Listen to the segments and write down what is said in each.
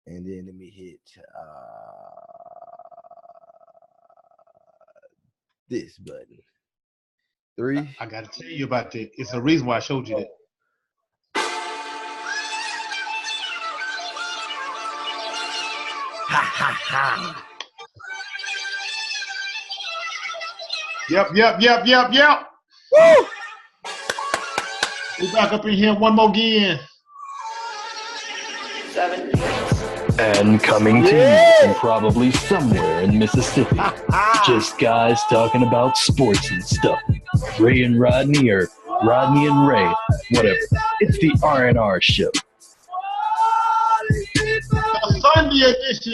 And then let me hit this button. 3. I got to tell you about that. It's the reason why I showed you that. Ha ha ha. Yep. Woo! We back up in here one more again. 7 points. And coming to you from probably somewhere in Mississippi. Just guys talking about sports and stuff. Ray and Rodney or Rodney and Ray, whatever. It's the R&R show. The Sunday edition.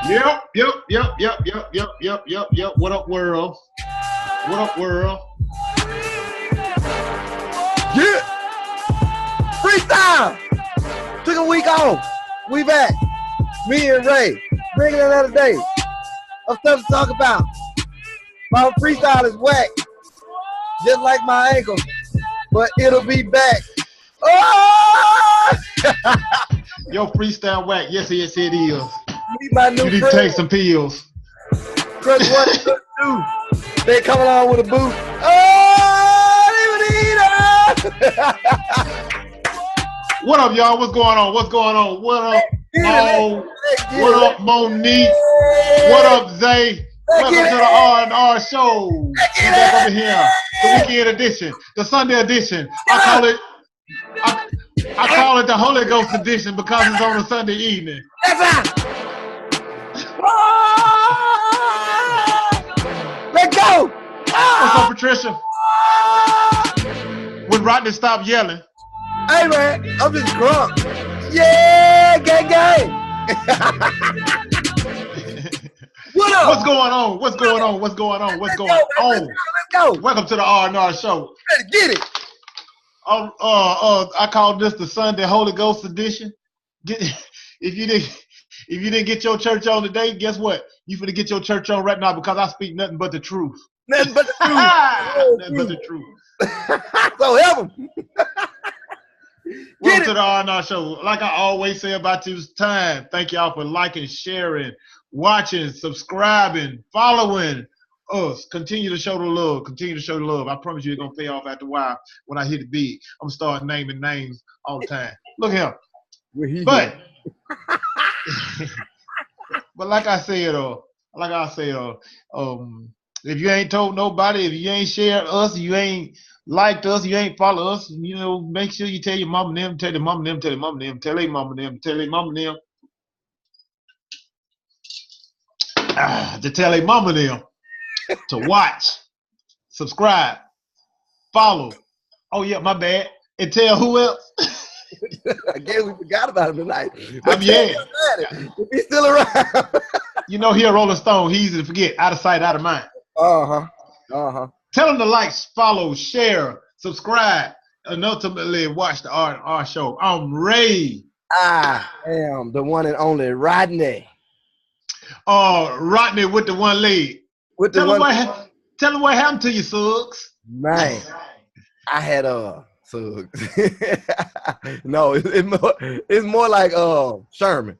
Yep. What up, world? Yeah. Freestyle. Took a week off. We back. Me and Ray. Bringing another day of stuff to talk about. My freestyle is whack. Just like my ankle. But it'll be back. Oh! Yo, freestyle whack. Yes, it is. Meet my new You need to friend. take some pills. Crush 1 and Crush 2. They come along with a boot. Oh, What up, y'all? What's going on? What up, Mo? What up, Monique? What up, Zay? Welcome to the R&R show. We back over here. The weekend edition, the Sunday edition. I call it the Holy Ghost edition because it's on a Sunday evening. Let go! What's up, Patricia? When Rodney stopped yelling. Hey man, I'm just drunk. Yeah, gang. What up? What's going on? Let's go. Welcome to the R&R show. Let's get it. I call this the Sunday Holy Ghost edition. If you didn't get your church on today, guess what? You finna get your church on right now because I speak nothing but the truth. Nothing but the truth. Nothing but the truth. So help him. Welcome to the R&R show. Like I always say about you, it's time. Thank y'all for liking, sharing, watching, subscribing, following us. Continue to show the love. I promise you it's going to pay off after a while when I hit the beat. I'm going to start naming names all the time. Look at him. But, but like I said, if you ain't told nobody, if you ain't shared us, you ain't liked us, you ain't followed us, make sure you tell your mom and them, tell their mom and them, tell their mom and them, tell their mom and them, tell their mom and them. To tell their mom and them to watch, subscribe, follow. Oh yeah, my bad. And tell who else? I guess we forgot about him tonight. If he's still around. He a Rolling Stone. He's easy to forget. Out of sight, out of mind. Tell them to like, follow, share, subscribe, and ultimately watch the R&R show. I'm Ray. I am the one and only Rodney. Rodney with the one leg. Tell them what happened to you, Suggs. Man, I had Suggs. No, it's more like Sherman.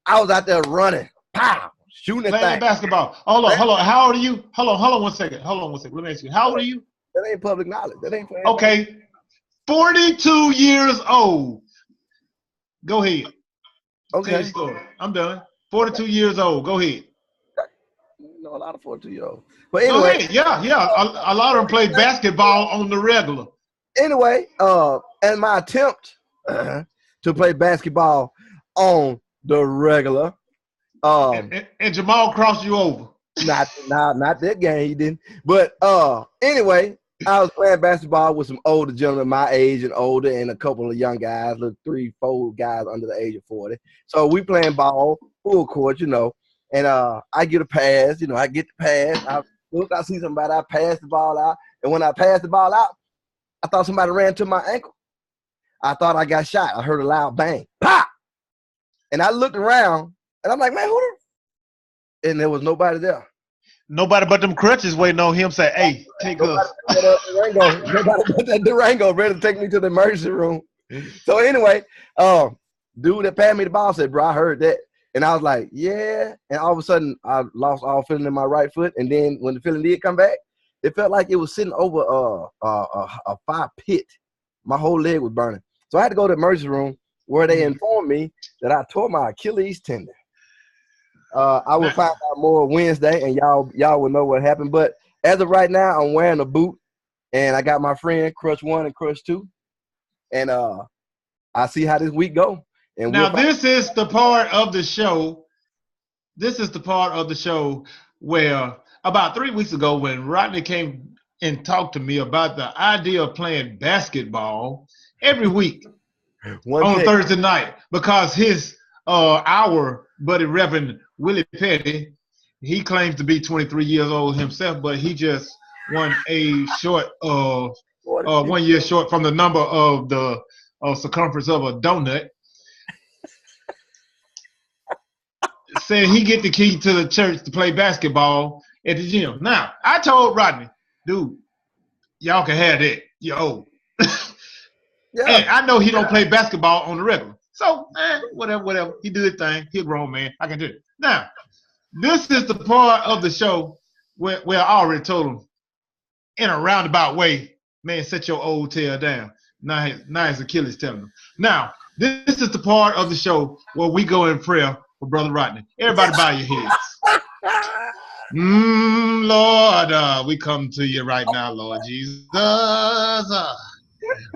I was out there running, pow, shooting playing basketball. Hold on. How old are you? Hold on one second. Let me ask you. How old are you? That ain't public knowledge. That ain't playing. Okay. 42 years old. Go ahead. Okay. Tell your story. I'm done. 42 years old. Go ahead. You know a lot of 42-year-olds. But anyway. Yeah. A lot of them play basketball on the regular. Anyway, and my attempt to play basketball on the regular. And Jamal crossed you over. Not that game, he didn't. But anyway, I was playing basketball with some older gentlemen my age and older, and a couple of young guys, 3-4 guys under the age of 40. So we playing ball, full court, and I get a pass, I get the pass. I see somebody, I pass the ball out, and when I pass the ball out, I thought somebody ran to my ankle. I thought I got shot. I heard a loud bang, pop, and I looked around, and I'm like, man, who the? And there was nobody there. Nobody but them crutches waiting on him. Say, hey, take us. Nobody but that Durango ready to take me to the emergency room. So anyway, dude that passed me the ball said, bro, I heard that. And I was like, yeah. And all of a sudden, I lost all feeling in my right foot. And then when the feeling did come back, it felt like it was sitting over a fire pit. My whole leg was burning. So I had to go to the emergency room where they informed me that I tore my Achilles tendon. I will find out more Wednesday, and y'all will know what happened. But as of right now, I'm wearing a boot, and I got my friend Crush 1 and Crush 2. And I see how this week go. And now this is the part of the show. This is the part of the show where about 3 weeks ago when Rodney came and talked to me about the idea of playing basketball every week on Thursday night because our buddy Reverend Willie Petty, he claims to be 23 years old himself, but he just won a short 1 year short from the number of the circumference of a donut. Said he get the key to the church to play basketball at the gym. Now, I told Rodney, dude, y'all can have that. You're old. Yeah. And I know he don't play basketball on the regular. So, whatever. He do his thing. He a grown man. I can do it. Now, this is the part of the show where I already told him in a roundabout way, man, set your old tail down. Now his Achilles telling him. Now, this is the part of the show where we go in prayer for Brother Rodney. Everybody bow your heads. Lord, we come to you right now, Lord Jesus.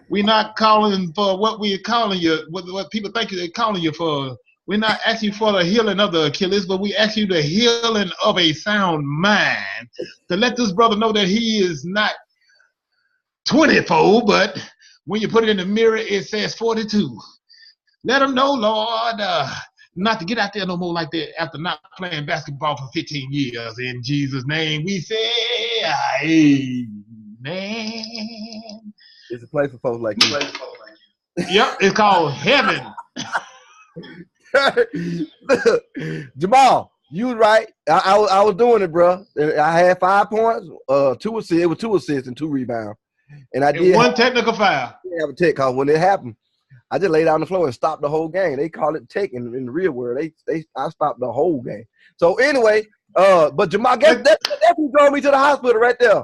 We're not calling for what we're calling you, what people think they're calling you for. We're not asking for the healing of the Achilles, but we ask you the healing of a sound mind to let this brother know that he is not 24, but when you put it in the mirror, it says 42. Let him know, Lord, not to get out there no more like that after not playing basketball for 15 years. In Jesus' name, we say, amen. It's a place for folks like you. Yep, it's called heaven. Jamal, you was right. I was doing it, bro. I had 5 points, 2 assists. It was 2 assists and 2 rebounds. And I did one technical foul. I didn't have a tech call when it happened. I just laid out on the floor and stopped the whole game. They call it tech in the real world. I stopped the whole game. So anyway, but Jamal, that nephew drove me to the hospital right there.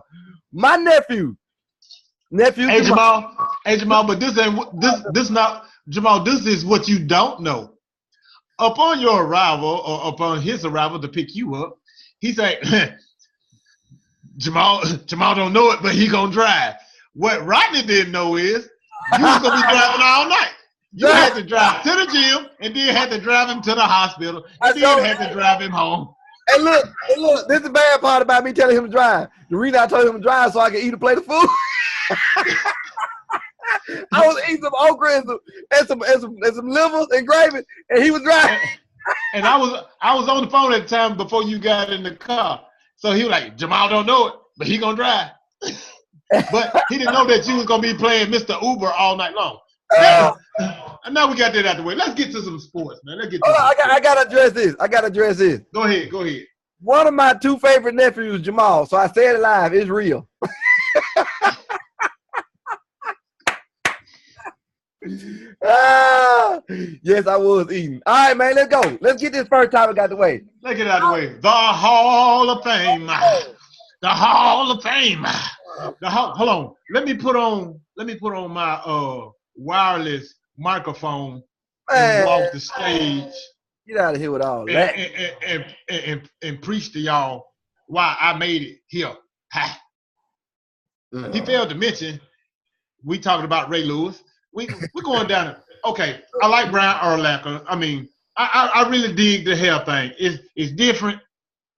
My nephew. Hey Jamal, but this not Jamal. This is what you don't know. Upon your arrival, or upon his arrival to pick you up, he said, Jamal don't know it, but he gonna drive. What Rodney didn't know is you was gonna be driving all night. You had to drive to the gym, and then had to drive him to the hospital, and then had to drive him home. Hey, look, this is the bad part about me telling him to drive. The reason I told him to drive so I could eat a plate of food. I was eating some okra and some livers and gravy, and he was driving. And I was on the phone at the time before you got in the car. So he was like, Jamal don't know it, but he gonna drive. But he didn't know that you was gonna be playing Mr. Uber all night long. Now we got that out the way. Let's get to some sports, man. I gotta address this. Go ahead. One of my 2 favorite nephews, Jamal. So I said it live. It's real. Yes, I was eating. All right, man, let's go. Let's get this first topic out the way. Let's get it out the way. The Hall of Fame. The Hall of Fame. Hold on. Let me put on my wireless microphone and walk the stage. Get out of here with all that. And preach to y'all why I made it here. He failed to mention we talking about Ray Lewis. We're going down it. Okay, I like Brian Urlacher. I mean, I really dig the hair thing. It's different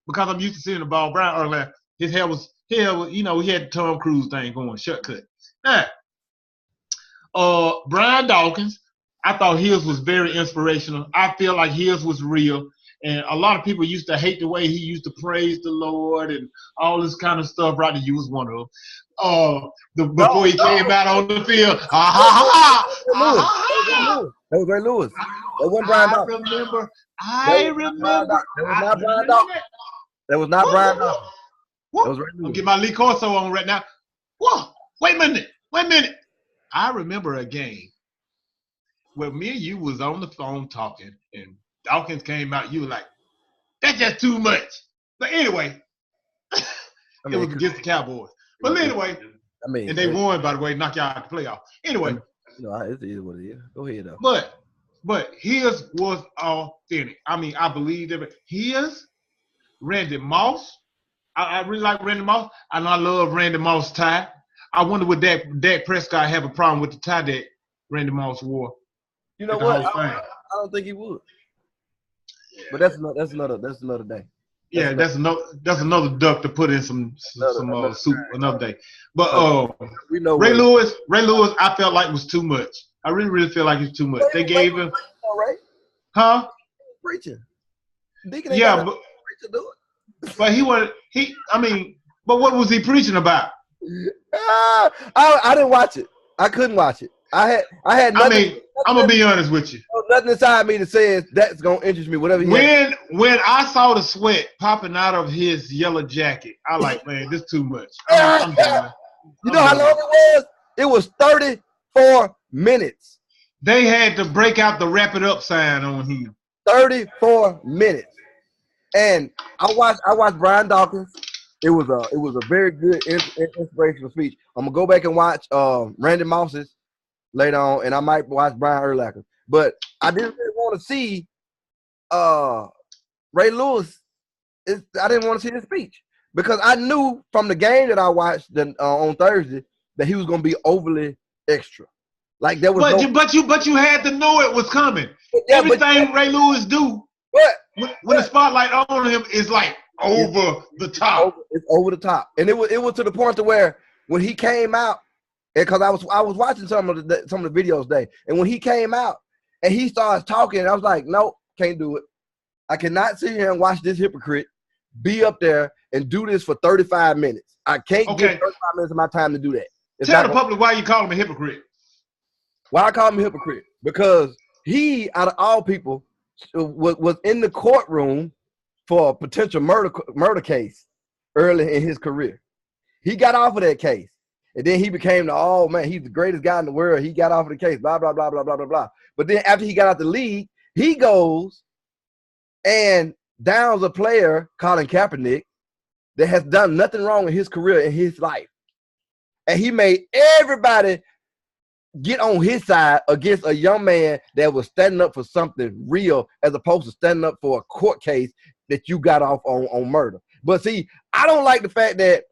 because I'm used to seeing the ball. Brian Urlacher, his hair was, he had the Tom Cruise thing going, shortcut. Now, Brian Dawkins, I thought his was very inspirational. I feel like his was real. And a lot of people used to hate the way he used to praise the Lord and all this kind of stuff. Rodney, you was one of them. Before he came out on the field. That was Ray Lewis. That wasn't Brian Dawkins. I remember. That was not Brian Dawkins. That was Ray Lewis. I'll get my Lee Corso on right now. Whoa, wait a minute. I remember a game Well, me and you was on the phone talking, and Dawkins came out. You were like, "That's just too much." But anyway, it was against the Cowboys. But anyway, and they won, by the way, knock y'all out the playoff. Anyway, it is what it is. Go ahead though. But his was authentic. I mean, I believe that his Randy Moss. I really like Randy Moss, and I love Randy Moss tie. I wonder would Dak Prescott have a problem with the tie that Randy Moss wore? You know what? I don't think he would. But that's another day. That's another duck to put in some soup another day. But we know Ray Lewis, I felt like was too much. I really feel like it's too much. They gave him, right? Huh? Preaching. Yeah, but preacher do it. But but what was he preaching about? I didn't watch it. I couldn't watch it. I had nothing. I'm gonna be honest with you. Nothing inside me that says that's gonna interest me. Whatever. When I saw the sweat popping out of his yellow jacket, I like, man, this too much. I'm done. You know how long it was? It was 34 minutes. They had to break out the wrap it up sign on him. 34 minutes. And I watched Brian Dawkins. It was a very good inspirational speech. I'm gonna go back and watch Randy Moss's later on, and I might watch Brian Urlacher. But I didn't really want to see Ray Lewis. I didn't want to see his speech because I knew from the game that I watched on Thursday that he was gonna be overly extra. Like there was but you had to know it was coming. Yeah, everything Ray Lewis do when the spotlight on him is like over the top. It's over the top, and it was to the point to where when he came out, because I was watching some of the videos today, and when he came out and he starts talking, I was like, nope, can't do it. I cannot sit here and watch this hypocrite be up there and do this for 35 minutes. I can't give 35 minutes of my time to do that. Tell the public why you call him a hypocrite. Why I call him a hypocrite? Because he, out of all people, was in the courtroom for a potential murder case early in his career. He got off of that case. And then he became he's the greatest guy in the world. He got off of the case, blah, blah, blah, blah, blah, blah, blah. But then after he got out the league, he goes and downs a player, Colin Kaepernick, that has done nothing wrong in his career, in his life. And he made everybody get on his side against a young man that was standing up for something real as opposed to standing up for a court case that you got off on murder. But see, I don't like the fact that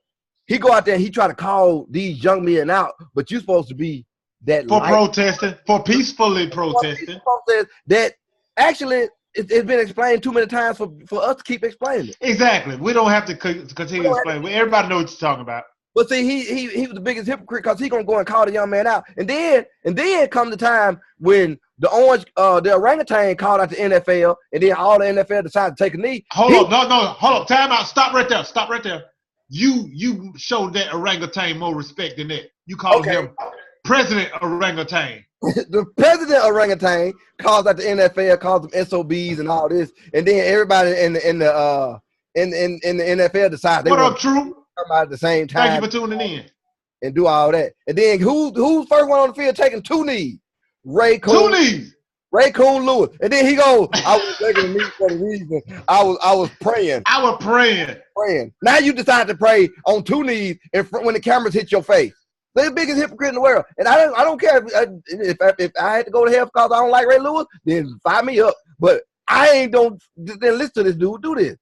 he go out there and he try to call these young men out, but you're supposed to be that for protesting, for peacefully protesting. That actually it's been explained too many times for us to keep explaining it. Exactly. We don't have to continue to explain. Everybody knows what you're talking about. But see, he was the biggest hypocrite because he gonna go and call the young man out, and then come the time when the orangutan called out the NFL, and then all the NFL decided to take a knee. Hold up, time out. Stop right there. You showed that orangutan more respect than that. You called him President Orangutan. The president orangutan calls out the NFL, calls them SOBs and all this, and then everybody in the NFL decides they want to come out at the same time. Thank you for tuning in. And do all that. And then who's first one on the field taking 2 knees? Ray Coon. 2 knees. Ray Coon Lewis. And then he goes, I was taking a knee for the reason I was praying. I was praying. Now you decide to pray on 2 knees in front when the cameras hit your face. They're the biggest hypocrite in the world. And I don't care if I had to go to hell because I don't like Ray Lewis, then fire me up. But I ain't don't then listen to this dude do this.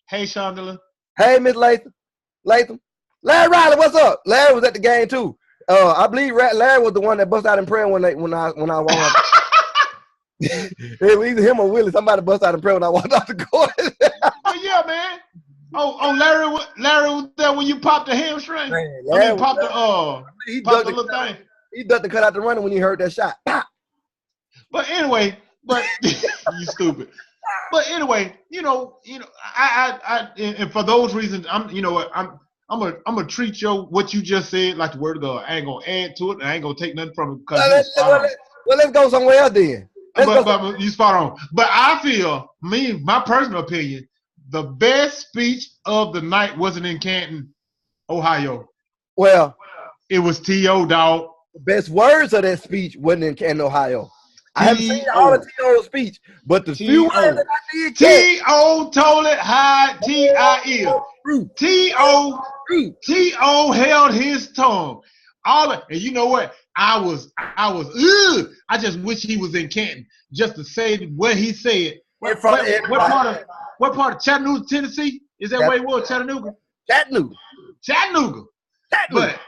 Hey, Shonda. Hey, Miss Latham. Larry Riley, what's up? Larry was at the game too. I believe Larry was the one that bust out in prayer when I walked out. It was either him or Willie. Somebody bust out in prayer when I walked out the court. Oh yeah, man. Larry was there when you popped the hamstring. Man, popped the little thing. He ducked to cut out the running when he heard that shot. But anyway, you stupid. But anyway, I and for those reasons, I'm gonna treat what you just said like the word of God. I ain't gonna add to it, and I ain't gonna take nothing from it. Let's go somewhere else then. But you spot on. But I feel, my personal opinion, the best speech of the night wasn't in Canton, Ohio. Well, it was T.O., dog. The best words of that speech wasn't in Canton, Ohio. I haven't seen all of T.O.'s speech, but the few words that I did catch. T.O. told it how T.I. is. T.O. held his tongue. And you know what? I just wish he was in Canton just to say what he said. What part of Chattanooga, Tennessee? Is that where he was? Chattanooga. But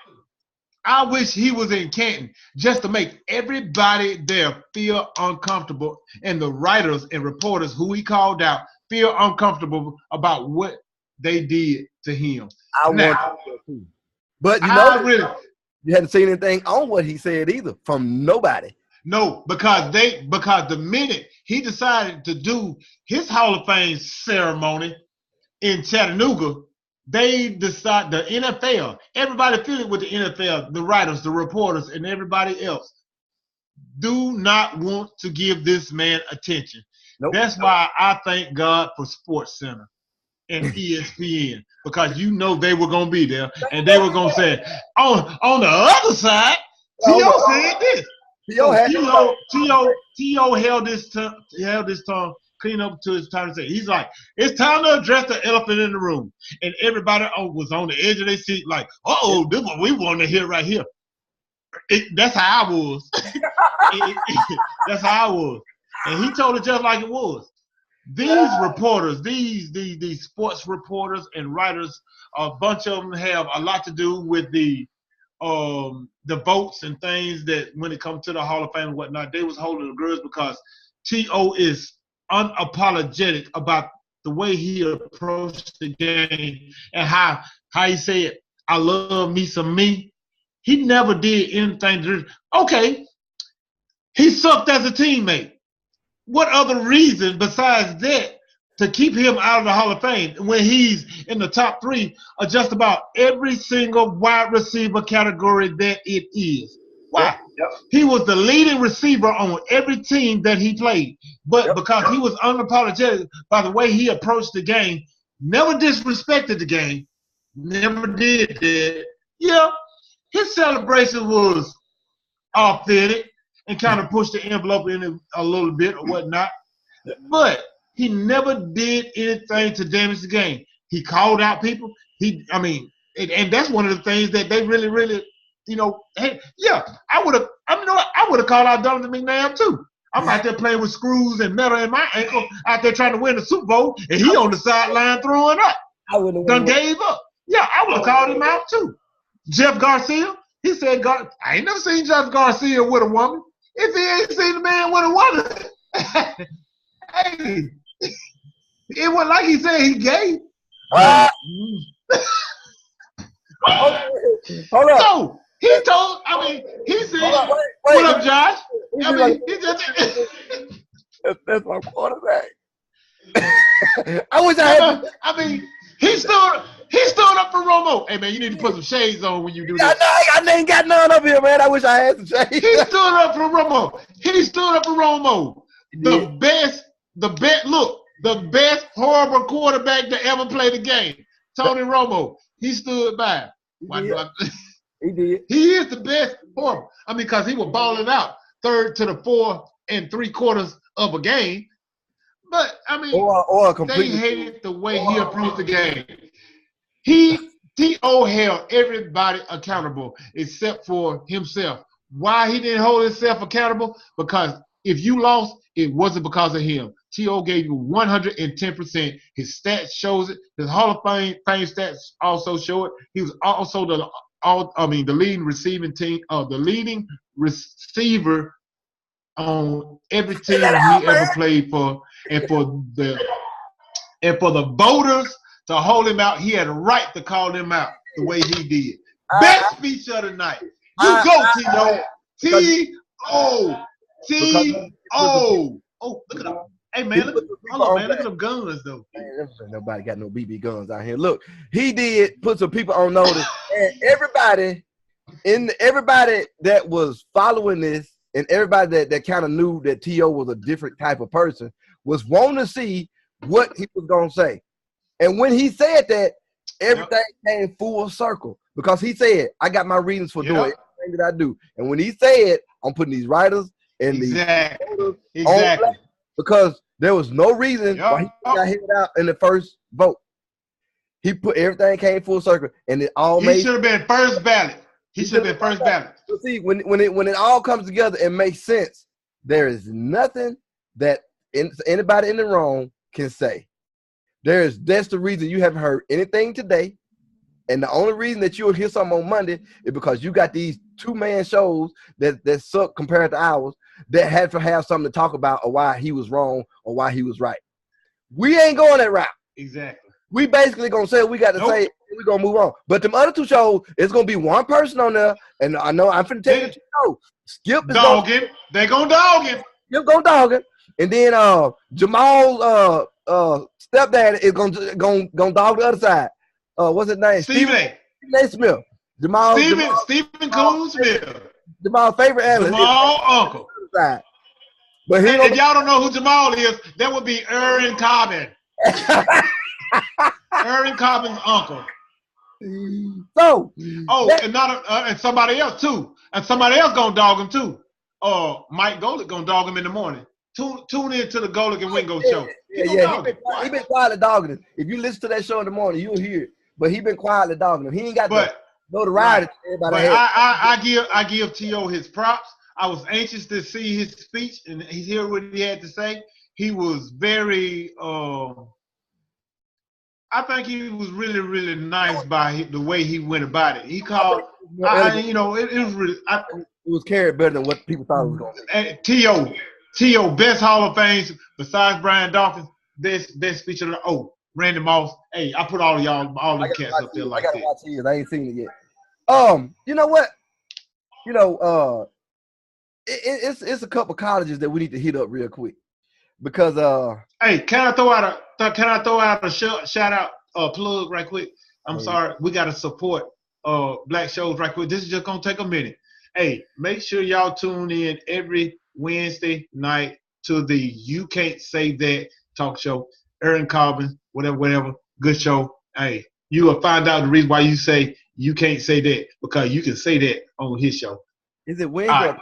I wish he was in Canton just to make everybody there feel uncomfortable, and the writers and reporters who he called out feel uncomfortable about what they did to him. But you hadn't seen anything on what he said either from nobody. No, because the minute he decided to do his Hall of Fame ceremony in Chattanooga, they decide the NFL, everybody affiliated with the NFL, the writers, the reporters, and everybody else do not want to give this man attention. Nope. That's why I thank God for SportsCenter and ESPN, because you know they were going to be there, and they were going to say, on the other side, T.O. said this. T.O. held his tongue clean up to his time to say. He's like, it's time to address the elephant in the room. And everybody was on the edge of their seat like, this is what we want to hear right here. That's how I was. That's how I was. And he told it just like it was. These reporters, these sports reporters and writers, a bunch of them have a lot to do with the votes and things that when it comes to the Hall of Fame and whatnot, they was holding the grudge because T.O. is unapologetic about the way he approached the game and how he said, I love me some me. He never did anything. Okay, he sucked as a teammate. What other reason besides that to keep him out of the Hall of Fame when he's in the top 3 of just about every single wide receiver category that it is? Why? Yep. He was the leading receiver on every team that he played. But because he was unapologetic by the way he approached the game, never disrespected the game, never did that. Yeah, his celebration was authentic and kind of pushed the envelope in it a little bit or whatnot. But he never did anything to damage the game. He called out people. And that's one of the things that they really, really, hey, yeah, I would have called out Donovan McNabb too. I'm out there playing with screws and metal in my ankle, out there trying to win the Super Bowl, and he on the sideline throwing up. Done gave up. Yeah, I would have called him out too. Jeff Garcia, he said, I ain't never seen Jeff Garcia with a woman. If he ain't seen the man with a woman, hey, it wasn't like he said he gay. Hold up. So he said, what up, Josh? That's my quarterback. I wish I had. He stood up for Romo. Hey man, you need to put some shades on when you do that. I ain't got none up here, man. I wish I had some shades. He stood up for Romo. The best horrible quarterback to ever play the game. Tony Romo. He stood by. He did. He is the best horrible. Because he was balling out 3rd to the 4 3/4 of a game. But they hated the way he approached the game. T.O. held everybody accountable except for himself. Why he didn't hold himself accountable? Because if you lost, it wasn't because of him. T.O. gave you 110%. His stats shows it. His Hall of Fame stats also show it. He was also the leading receiving team, the leading receiver on every team he ever played for, and for the voters to hold him out, he had a right to call him out the way he did. Best speech of the night. You go, T.O. T.O. T.O. Oh, look at him. Hey, man, look at them guns, though. Man, nobody got no BB guns out here. Look, he did put some people on notice, and everybody that was following this, and everybody that kind of knew that T.O. was a different type of person was wanting to see what he was going to say. And when he said that, everything came full circle because he said, I got my reasons for doing everything that I do. And when he said, I'm putting these writers and these Exactly. Because there was no reason why he got hit out in the first vote. He put everything came full circle, and it all made. He should have been first ballot. He should have been first ballot. But see, when it all comes together and makes sense, there is nothing that anybody in the wrong can say. That's the reason you haven't heard anything today. And the only reason that you'll hear something on Monday is because you got these 2-man shows that suck compared to ours that had to have something to talk about or why he was wrong or why he was right. We ain't going that route. Exactly. We basically gonna say what we got to say. We're gonna move on. But them other 2 shows, it's gonna be one person on there, and I know I'm finna tell you, Skip is dog him. They gonna dog him. Skip gonna dog him, and then Jamal's stepdad is gonna dog the other side. What's his name? Stephen A. Smith. Stephen Coon Smith. Jamal's favorite analyst. Jamal uncle. But if y'all don't know who Jamal is, that would be Aaron Cobbin. Aaron Cobbin's uncle. So, and somebody else too, and somebody else gonna dog him too. Mike Golick gonna dog him in the morning. Tune in to the Golick and Wingo show. He been quietly dogging him. If you listen to that show in the morning, you'll hear it. But he been quietly dogging him. He ain't got the ride. But I give T.O. his props. I was anxious to see his speech and hear what he had to say. He was very. I think he was really, really nice by the way he went about it. He called, it was really. It was carried better than what people thought it was going to be. T.O. best Hall of Fame besides Brian Dawkins, best speech of the Randy Moss. Hey, I put all the cats up there like that. I gotta watch his. I ain't seen it yet. You know what? It's a couple colleges that we need to hit up real quick because Hey, can I throw out a shout out plug right quick? I'm sorry, we gotta support black shows right quick. This is just gonna take a minute. Hey, make sure y'all tune in every Wednesday night to the You Can't Say That talk show. Aaron Cobbin, whatever, good show. Hey, you will find out the reason why you say you can't say that, because you can say that on his show. Is it Wednesday?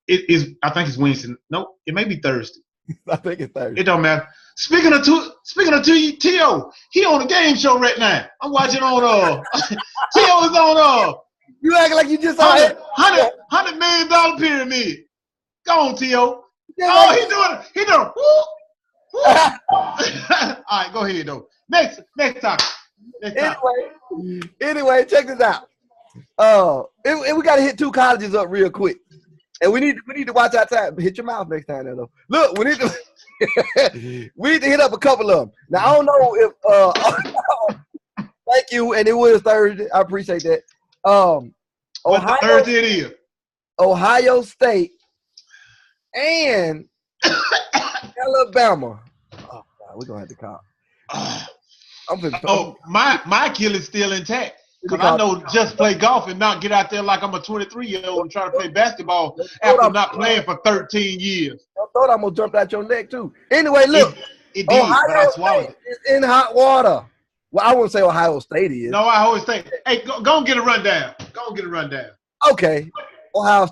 It is. I think it's Wednesday. No, it may be Thursday. I think it's Thursday. It don't matter. Speaking of T.O., he on a game show right now. I'm watching on T.O. is on You acting like you just $100 million pyramid. Go on, T.O. Oh, he doing it. All right, go ahead though. Next topic. Anyway, check this out. We gotta hit 2 colleges up real quick. And we need to watch our time. Hit your mouth next time, though. Look, we need to hit up a couple of them. Now I don't know if thank you, and it was Thursday. I appreciate that. What Thursday it is? Ohio State and Alabama. Oh God, we're gonna have to call. My Achilles still intact. Because I know just play golf and not get out there like I'm a 23-year-old and try to play basketball after not playing for 13 years. I thought I'm going to jump out your neck, too. Anyway, look. It did, but I swallowed it. It's in hot water. Well, I wouldn't say Ohio State is. No, Ohio State. Hey, go and get a rundown. Okay. Ohio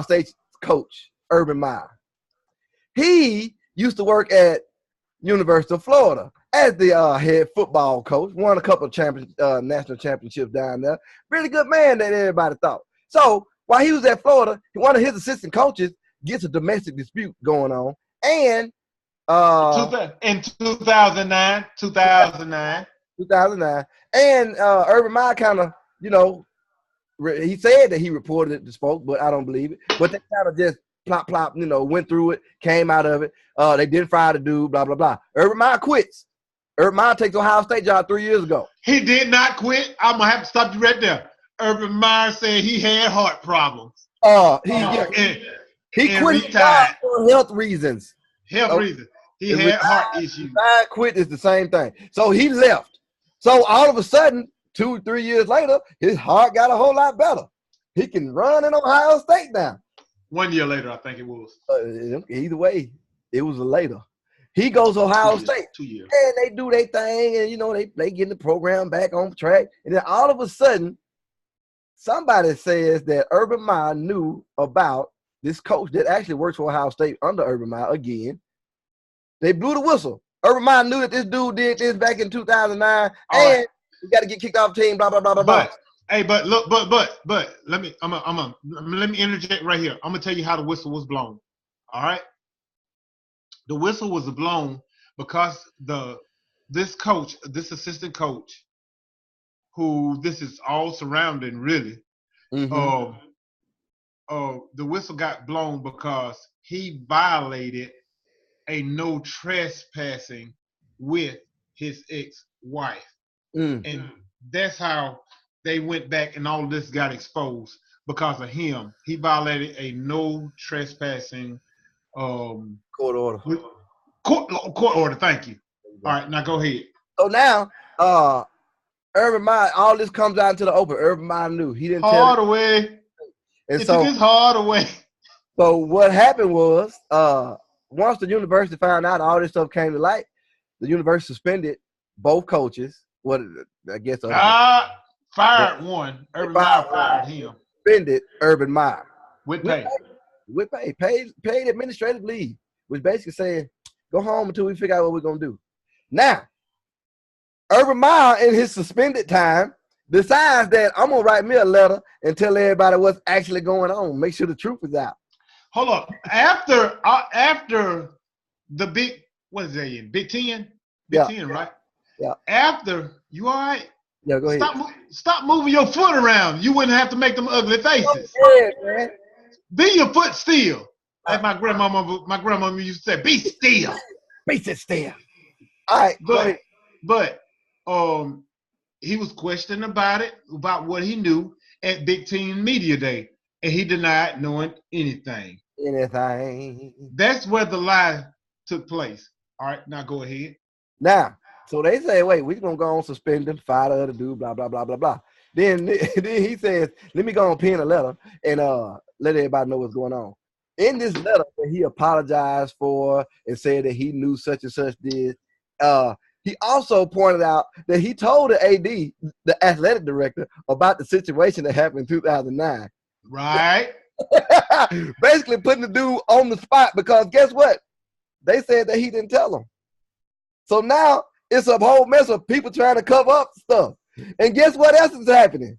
State's coach, Urban Meyer. He used to work at University of Florida as the head football coach, won a couple of national championships down there. Really good man that everybody thought. So while he was at Florida, one of his assistant coaches gets a domestic dispute going on. And in 2009. And Urban Meyer kind of, he said that he reported it to spoke, but I don't believe it. But they kind of just plop, went through it, came out of it. They didn't fire the dude, blah, blah, blah. Urban Meyer quits. Urban Meyer takes Ohio State job 3 years ago. He did not quit. I'm going to have to stop you right there. Urban Meyer said he had heart problems. He quit for health reasons. He had heart issues. Quit is the same thing. So he left. So all of a sudden, 2-3 years later, his heart got a whole lot better. He can run in Ohio State now. 1 year later, I think it was. Either way, it was later. He goes to Ohio State. 2 years. And they do their thing, and they get the program back on track. And then all of a sudden, somebody says that Urban Meyer knew about this coach that actually works for Ohio State under Urban Meyer again, they blew the whistle. Urban Meyer knew that this dude did this back in 2009, and he got to get kicked off the team. Blah blah blah blah blah. But look, but let me interject right here. I'm gonna tell you how the whistle was blown. All right, the whistle was blown because this assistant coach, who this is all surrounding, really. The whistle got blown because he violated a no trespassing with his ex-wife. And that's how they went back and all this got exposed because of him. He violated a no trespassing court order. Court order, thank you. All right, now go ahead. So now, Urban Meyer, all this comes out into the open. Urban Meyer knew. He didn't tell Hardaway. And it so, took his Hardaway. So what happened was, once the university found out all this stuff came to light, the university suspended both coaches. What I guess fired one. Urban Meyer fired him. Suspended Urban Meyer with pay. With pay. Paid administrative leave, which basically said, go home until we figure out what we're gonna do. Now, Urban Meyer in his suspended time decides that I'm gonna write me a letter and tell everybody what's actually going on. Make sure the truth is out. Hold up. After the big, what is that in? Big Ten? Big Ten, right? Yeah. After, you all right? Yeah, go ahead. Stop moving your foot around. You wouldn't have to make them ugly faces. Yeah, man. Be your foot still. Like my grandmama used to say, be still. Be still. All right, go ahead. But he was questioned about what he knew at Big Ten Media Day, and he denied knowing anything. That's where the lie took place. All right, now go ahead. Now, so they say, wait, we're going to go on suspend him, fire the other dude, blah, blah, blah, blah, blah. Then he says, let me go and pen a letter and let everybody know what's going on. In this letter that he apologized for and said that he knew such and such did, he also pointed out that he told the AD, the athletic director, about the situation that happened in 2009. Right. Basically putting the dude on the spot because guess what? They said that he didn't tell them. So now it's a whole mess of people trying to cover up stuff. And guess what else is happening?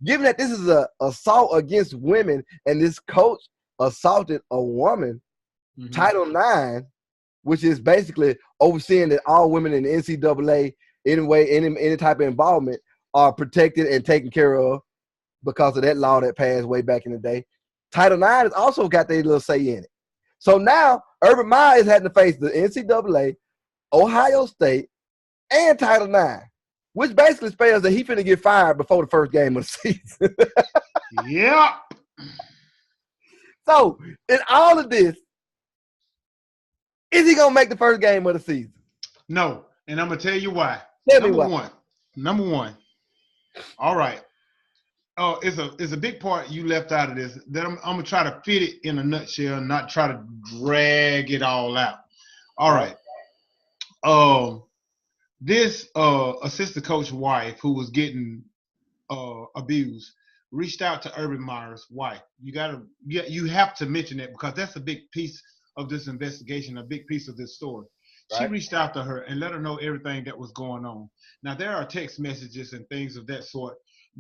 Given that this is an assault against women and this coach assaulted a woman, Title IX, which is basically overseeing that all women in the NCAA, any type of involvement, are protected and taken care of because of that law that passed way back in the day. Title IX has also got their little say in it. So now Urban Meyer is having to face the NCAA, Ohio State, and Title IX, which basically spells that he finna get fired before the first game of the season. Yep. So in all of this, is he gonna make the first game of the season? No, and I'm gonna tell you why. Number one. All right. Oh, it's a big part you left out of this that I'm gonna try to fit it in a nutshell and not try to drag it all out. All right. This assistant coach wife who was getting abused reached out to Urban Meyer's wife. You have to mention that because that's a big piece of this investigation, a big piece of this story. Right. She reached out to her and let her know everything that was going on. Now there are text messages and things of that sort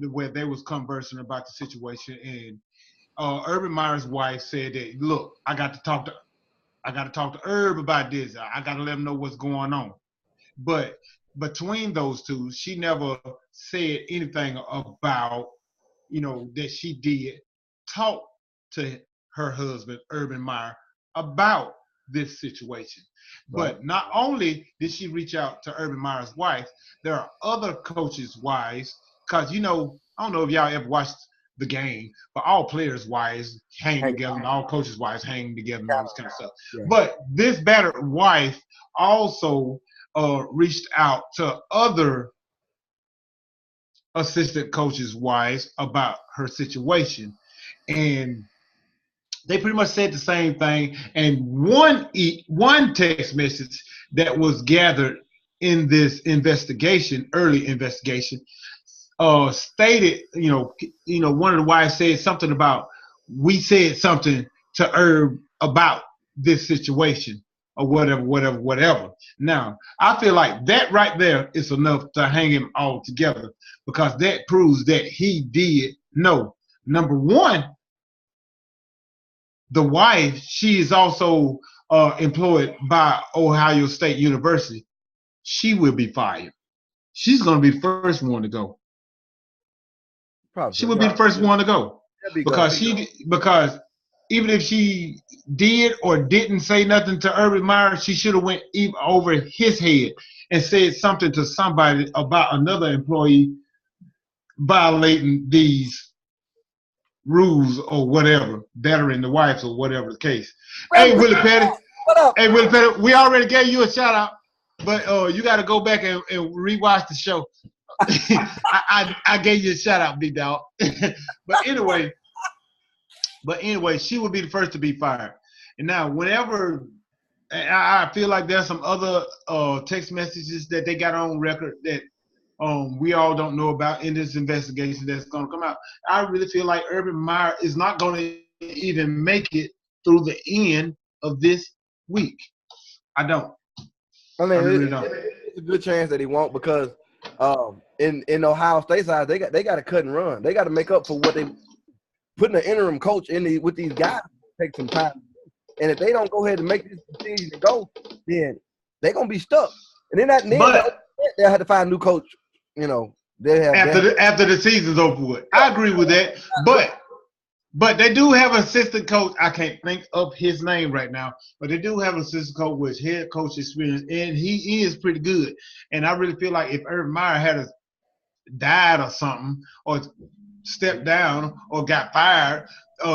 where they was conversing about the situation, and Urban Meyer's wife said that, look, I got to talk to Herb about this. I got to let him know what's going on. But between those two, she never said anything about, that she did talk to her husband, Urban Meyer, about this situation. Right. But not only did she reach out to Urban Meyer's wife, there are other coaches' wives, because, I don't know if y'all ever watched the game, but all players' wives hang together, and all coaches' wives hang together and all this kind of stuff. Yeah. But this battered wife also reached out to other assistant coaches' wives about her situation, and they pretty much said the same thing. And one text message that was gathered in this early investigation, stated, one of the wives said something about, we said something to Herb about this situation or whatever. Now, I feel like that right there is enough to hang him all together because that proves that he did know. Number one, the wife, she is also employed by Ohio State University. She will be fired. She's going to be the first one to go. She would be the first one to go because even if she did or didn't say nothing to Urban Meyer, she should have went even over his head and said something to somebody about another employee violating these rules or whatever, bettering the wives or whatever the case. Hey, Willie Petty. What up? Hey, Willie Petty, we already gave you a shout out, but you got to go back and rewatch the show. I gave you a shout out, big dog. But anyway, she would be the first to be fired. And now, whenever I feel like there's some other text messages that they got on record that we all don't know about in this investigation that's going to come out. I really feel like Urban Meyer is not going to even make it through the end of this week. I don't. I mean, it's a good chance that he won't because in Ohio State side they got to cut and run. They got to make up for what they putting an interim coach with these guys. Take some time, and if they don't go ahead and make this decision to go, then they're gonna be stuck. And they'll have to find a new coach. You know, after the season's over with. I agree with that, but they do have an assistant coach. I can't think of his name right now, but they do have an assistant coach with head coach experience, and he is pretty good. And I really feel like if Urban Meyer had died or something, or stepped down, or got fired,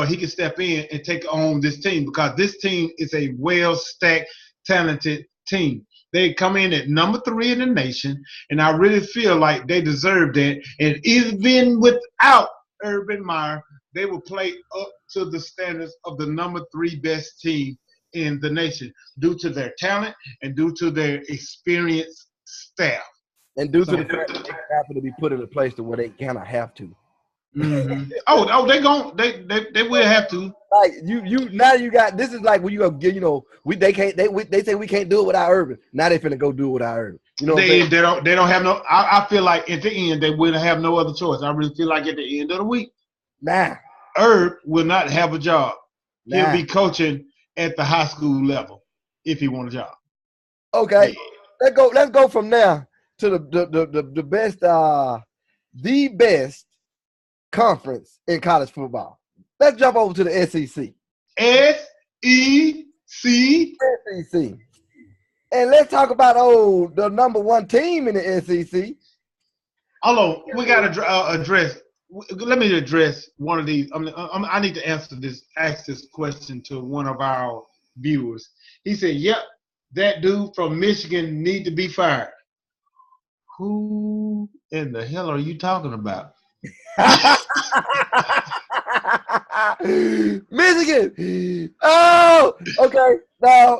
he could step in and take on this team because this team is a well-stacked, talented team. They come in at number 3 in the nation, and I really feel like they deserve that. And even without Urban Meyer, they will play up to the standards of the number 3 best team in the nation due to their talent and due to their experienced staff. And due to the fact that they happen to be put in a place to where they kind of have to. Mm-hmm. They will have to. Like you got this is like when you go, they say we can't do it without Urban. Now they finna go do it without Urban. You know they don't have no. I feel like at the end they will have no other choice. I really feel like at the end of the week, Herb will not have a job. He'll be coaching at the high school level if he wants a job. Okay, yeah. Let's go from there to the best the best conference in college football. Let's jump over to the SEC. SEC. And let's talk about the number 1 team in the SEC. Hold on, we got to address. Let me address one of these. I need to ask this question to one of our viewers. He said, "Yep, that dude from Michigan need to be fired." Who in the hell are you talking about? Michigan. Oh, okay.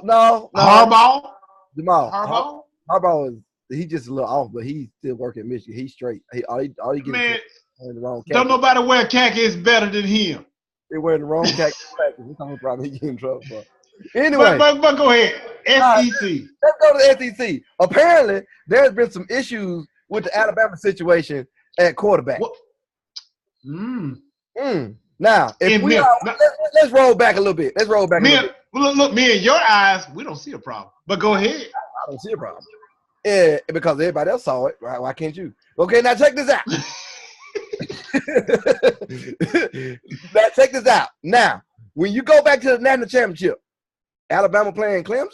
No. Harbaugh. Jamal. Harbaugh he's just a little off, but he's still working at Michigan. He's straight. All he gets in the wrong khaki. Don't nobody wear khaki is better than him. They're wearing the wrong khaki. We're probably getting in trouble for. Anyway, but go ahead. SEC. Let's go to the SEC. Apparently, there's been some issues with the Alabama situation at quarterback. Now, let's roll back a little bit. Look, me and your eyes, we don't see a problem. But go ahead. I don't see a problem. Yeah, because everybody else saw it. Why can't you? Okay, now check this out. Now, when you go back to the national championship, Alabama playing Clemson?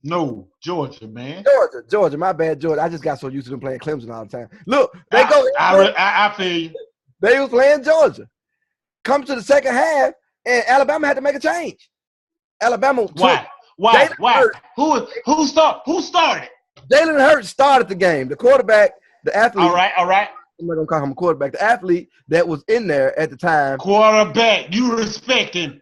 No, Georgia, man. Georgia. My bad, Georgia. I just got so used to them playing Clemson all the time. Look, I feel you. They was playing Georgia. Come to the second half, and Alabama had to make a change. Alabama. Why? Who started? Jalen Hurts started the game. The quarterback, the athlete. All right. I'm not gonna call him a quarterback. The athlete that was in there at the time. Quarterback. You respect him.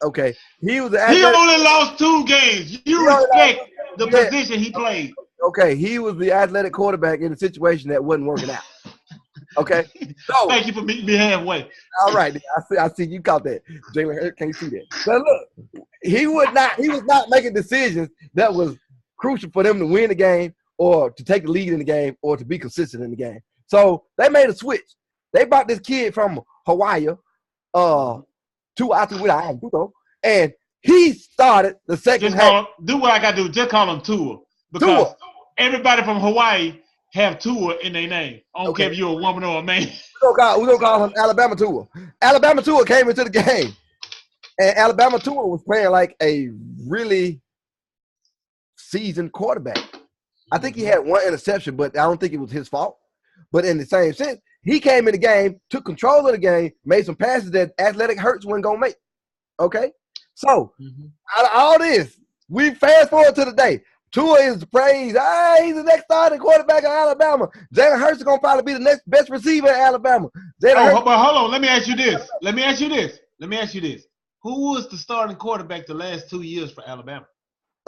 Okay. He was. He only lost 2 games. You respect the position he played. Okay. He was the athletic quarterback in a situation that wasn't working out. Okay. So thank you for meeting me halfway. all right, I see you caught that. Jalen Hurts can't see that. But look, he was not making decisions that was crucial for them to win the game or to take the lead in the game or to be consistent in the game. So they made a switch. They brought this kid from Hawaii, Tua Tagovailoa, and he started the second half. Do what I got to do. Just call him Tua. Because everybody from Hawaii have Tua in their name. I don't care if you're a woman or a man. We don't call him Alabama Tua. Alabama Tua came into the game, and Alabama Tua was playing like a really seasoned quarterback. I think he had one interception, but I don't think it was his fault. But in the same sense, he came in the game, took control of the game, made some passes that Athletic Hurts wasn't going to make. Okay? So, out of all this, we fast forward to the day. Tua is praised. He's the next starting quarterback of Alabama. Jalen Hurts is going to probably be the next best receiver in Alabama. But hold on. Let me ask you this. Who was the starting quarterback the last 2 years for Alabama?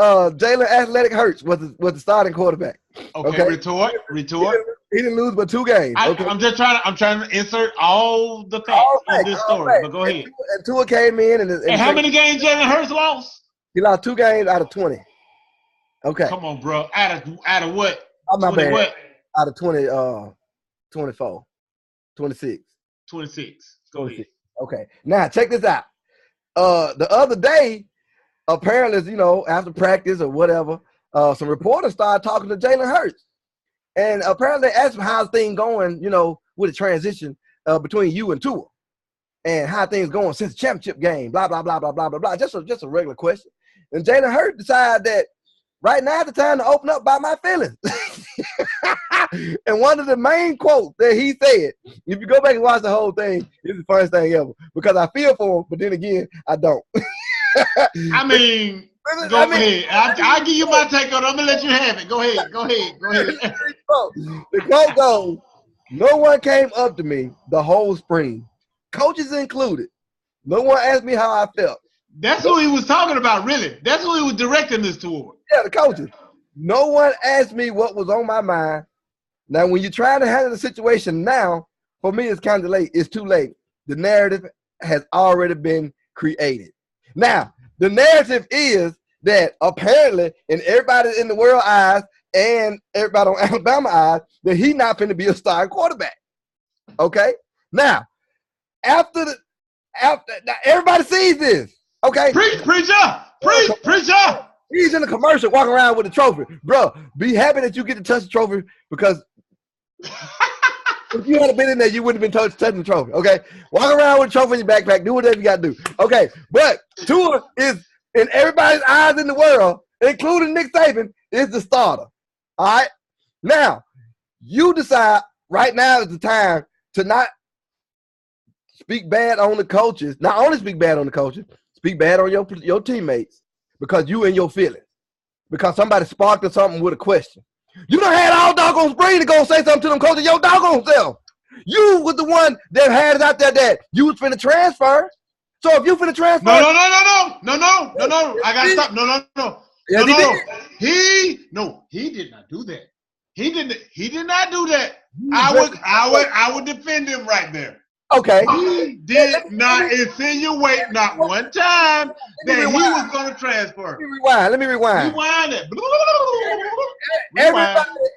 Jalen Athletic Hurts was the starting quarterback. Okay. Retort. He didn't lose but 2 games. I'm trying to insert all the facts in this story. But go ahead. And Tua came in and how many games Jalen Hurts lost? He lost 2 games out of 20. Okay. Come on, bro. Out of what? Oh, my bad. What? Out of 20, 24, 26. 26. Go ahead. Okay. Now check this out. The other day, apparently, after practice or whatever, some reporters started talking to Jalen Hurts. And apparently they asked him how's things going, with the transition between you and Tua. And how things going since the championship game, blah, blah, blah, blah, blah, blah, blah. Just a regular question. And Jalen Hurts decided that right now is the time to open up about my feelings. And one of the main quotes that he said, if you go back and watch the whole thing, it's the funniest thing ever. Because I feel for him, but then again, I don't. I mean, go ahead. I'll give you my take on it. I'm going to let you have it. Go ahead. The quote goes, no one came up to me the whole spring, coaches included. No one asked me how I felt. That's who he was talking about, really. That's who he was directing this toward. Yeah, the coaches. No one asked me what was on my mind. Now, when you're trying to handle the situation now, for me, it's kind of late. It's too late. The narrative has already been created. Now, the narrative is that apparently in everybody in the world eyes and everybody on Alabama eyes, that he's not going to be a starting quarterback. Okay? Now, after everybody sees this. Okay? Preacher! He's in the commercial walking around with the trophy. Bro, be happy that you get to touch the trophy because if you hadn't been in there, you wouldn't have been touching the trophy. Okay? Walk around with a trophy in your backpack. Do whatever you got to do. Okay? But Tua is, in everybody's eyes in the world, including Nick Saban, is the starter. All right? Now, you decide right now is the time to not speak bad on the coaches. Not only speak bad on the coaches, speak bad on your teammates because you in your feelings. Because somebody sparked or something with a question. You done had all doggone spring to go say something to them coaches your doggone self. You was the one that had it out there that you was finna transfer. So if you finna transfer. No. I gotta stop. No. Yes, he did not do that. He did not do that. I would defend him right there. Okay. He did not insinuate not one time that he was going to transfer. Let me rewind. Rewind it.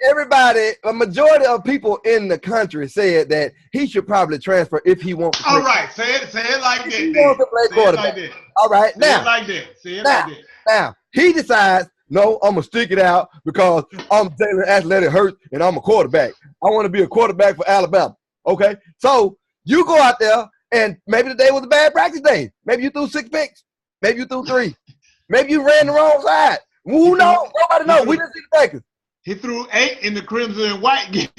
Everybody, a majority of people in the country said that he should probably transfer if he wants to play. All right. Say it like that. He wants to play quarterback. Like all right. Say it like that. Now, he decides, no, I'm going to stick it out because I'm Jalen Athletic Hurts and I'm a quarterback. I want to be a quarterback for Alabama. Okay? So, you go out there, and maybe the day was a bad practice day. Maybe you threw 6 picks. Maybe you threw 3. Maybe you ran the wrong side. Who knows? Nobody knows. We didn't see the practice. He threw 8 in the crimson and white game.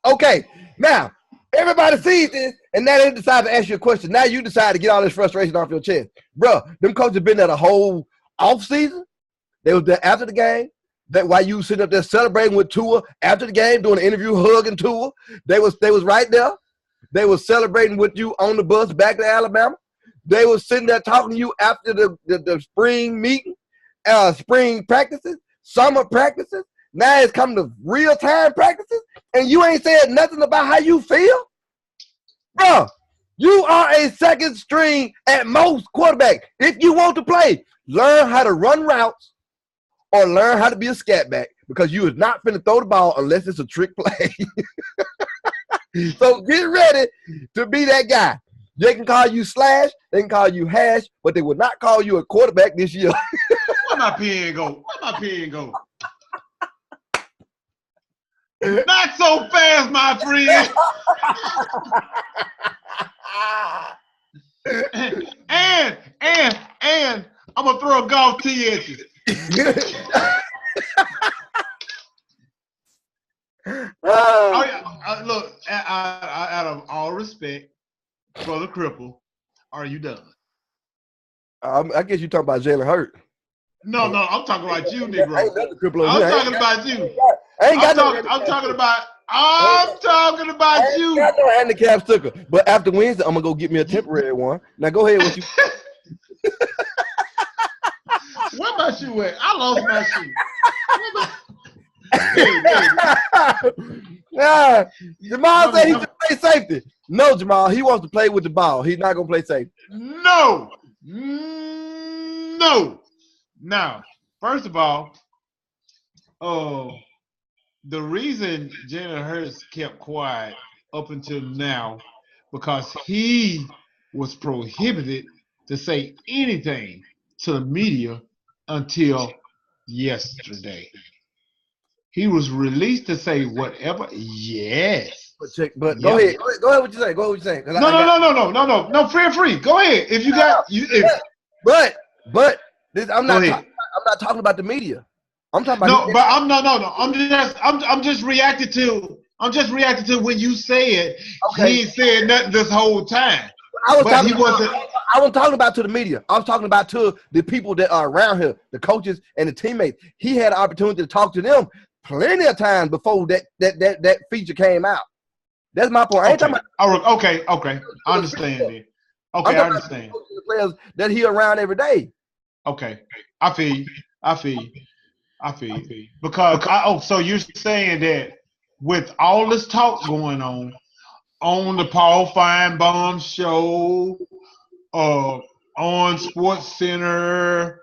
Okay. Now, everybody sees this, and now they decide to ask you a question. Now you decide to get all this frustration off your chest. Bro, them coaches been there the whole offseason. They was there after the game. That while you sitting up there celebrating with Tua after the game, doing an interview, hugging Tua. They was right there. They was celebrating with you on the bus back to Alabama. They was sitting there talking to you after the spring meeting, spring practices, summer practices. Now it's come to real time practices, and you ain't said nothing about how you feel, bro. You are a second string at most quarterback. If you want to play, learn how to run routes or learn how to be a scat back, because you is not finna throw the ball unless it's a trick play. So get ready to be that guy. They can call you Slash, they can call you Hash, but they will not call you a quarterback this year. Where my pen go? Where my pen go? Not so fast, my friend. and I'm gonna throw a golf tee at you. Oh, yeah. Look, out of all respect for the cripple, are you done? I guess you talking about Jalen Hurts. No, I'm talking about you, Negro. I'm talking about you. I'm talking about you. I got no handicap sticker, but after Wednesday, I'm gonna go get me a temporary one. Now go ahead with you. Where my shoe at? I lost my shoe. Yeah, Jamal said he should play safety. No, Jamal, he wants to play with the ball. He's not gonna play safety. No. Now, first of all, the reason Jalen Hurts kept quiet up until now, because he was prohibited to say anything to the media until yesterday. He was released to say whatever. Yes. But go ahead. Go ahead. What you say? Go ahead. What you say? No. Free. Go ahead. If you got you. But I'm not talking about the media. I'm talking about. No. I'm just reacting to when you said he ain't said nothing this whole time. I wasn't talking about to the media. I was talking about to the people that are around here, the coaches and the teammates. He had an opportunity to talk to them plenty of times before that feature came out. That's my point. I ain't talking about. Okay. I understand it. Okay, I understand. The players that he around every day. Okay, I feel you. Because so you're saying that with all this talk going on the Paul Feinbaum show, on Sports Center,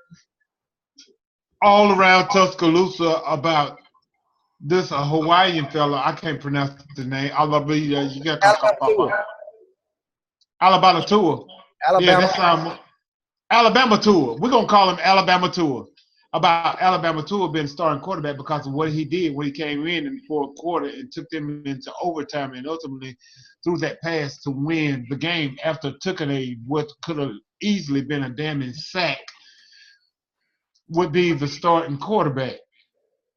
all around Tuscaloosa about this Hawaiian fella, I can't pronounce the name. You got Alabama Tour. Alabama Tour. We're gonna call him Alabama Tour. About Alabama Tour being starting quarterback because of what he did when he came in the fourth quarter and took them into overtime and ultimately threw that pass to win the game after taking what could have easily been a damning sack, would be the starting quarterback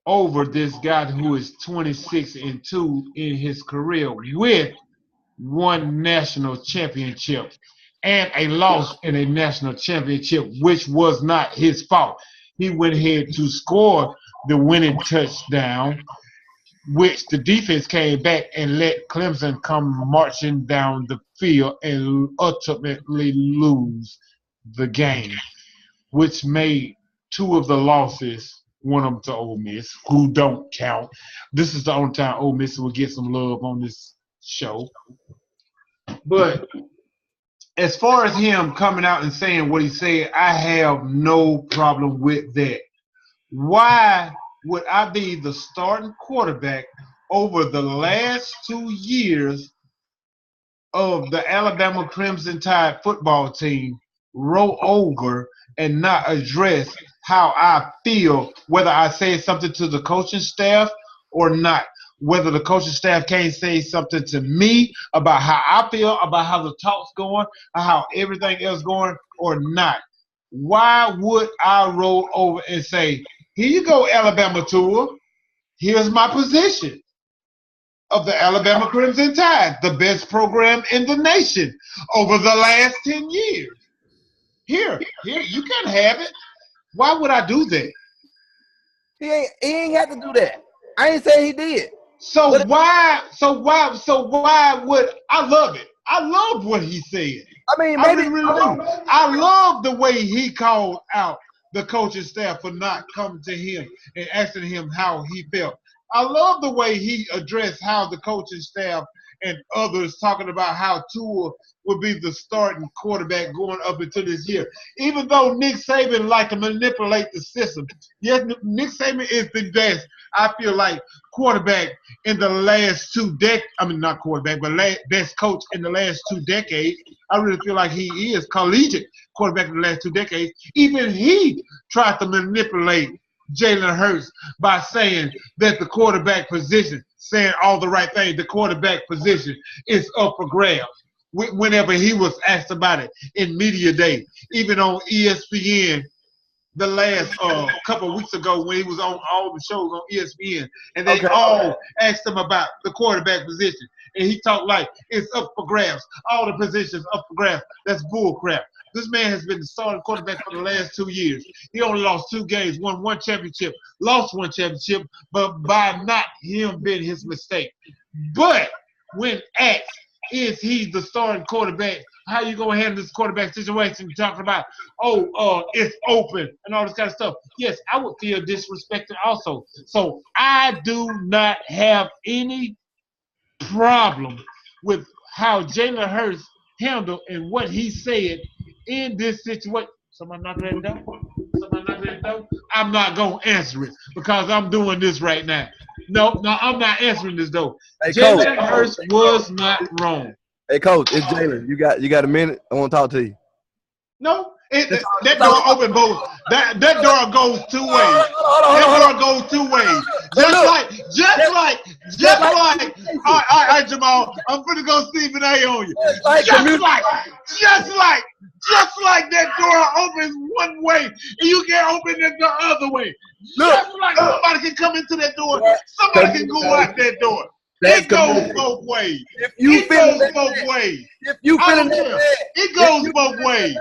over this guy who is 26-2 in his career with one national championship and a loss in a national championship, which was not his fault. He went ahead to score the winning touchdown, which the defense came back and let Clemson come marching down the field and ultimately lose the game, which made two of the losses, one of them to Ole Miss, who don't count. This is the only time Ole Miss will get some love on this show. But as far as him coming out and saying what he said, I have no problem with that. Why would I be the starting quarterback over the last 2 years of the Alabama Crimson Tide football team, roll over and not address how I feel, whether I say something to the coaching staff or not? Whether the coaching staff can't say something to me about how I feel, about how the talk's going, or how everything else going or not. Why would I roll over and say, here you go, Alabama Tour. Here's my position of the Alabama Crimson Tide, the best program in the nation over the last 10 years. Here, you can have it. Why would I do that? He ain't had to do that. I ain't say he did. So why would I love it? I love what he said. I mean, maybe I love the way he called out the coaching staff for not coming to him and asking him how he felt. I love the way he addressed how the coaching staff and others talking about how Tua will be the starting quarterback going up into this year. Even though Nick Saban like to manipulate the system, yes, Nick Saban is the best, I feel like, quarterback in the last 2 decades. I mean, not quarterback, but best coach in the last 2 decades. I really feel like he is collegiate quarterback in the last 2 decades. Even he tried to manipulate Jalen Hurts by saying that the quarterback position, saying all the right things, the quarterback position is up for grabs whenever he was asked about it in media day. Even on ESPN the last couple of weeks ago when he was on all the shows on ESPN, and they all asked him about the quarterback position. And he talked like it's up for grabs. All the positions up for grabs. That's bull crap. This man has been the starting quarterback for the last 2 years. He only lost 2 games, won 1 championship, lost 1 championship, but by not him being his mistake. But when asked, is he the starting quarterback, how you going to handle this quarterback situation? You're talking about, it's open and all this kind of stuff. Yes, I would feel disrespected also. So I do not have any problem with how Jalen Hurts handled and what he said in this situation. Somebody knocking at the door? Somebody knocking at the door? I'm not going to answer it because I'm doing this right now. No, I'm not answering this though. Hey, Jalen Hurts was not wrong. Hey, Coach, it's Jalen. You got a minute? I want to talk to you. No, that door open both. That door goes 2 ways. That door goes 2 ways. Just like. All right, Jamal. I'm finna go Stephen A on you. Just like that door opens 1 way, and you can't open it the other way. Just like somebody can come into that door, somebody can go out that door. It goes both ways. It goes both ways. If you feeling that bad, it goes both ways.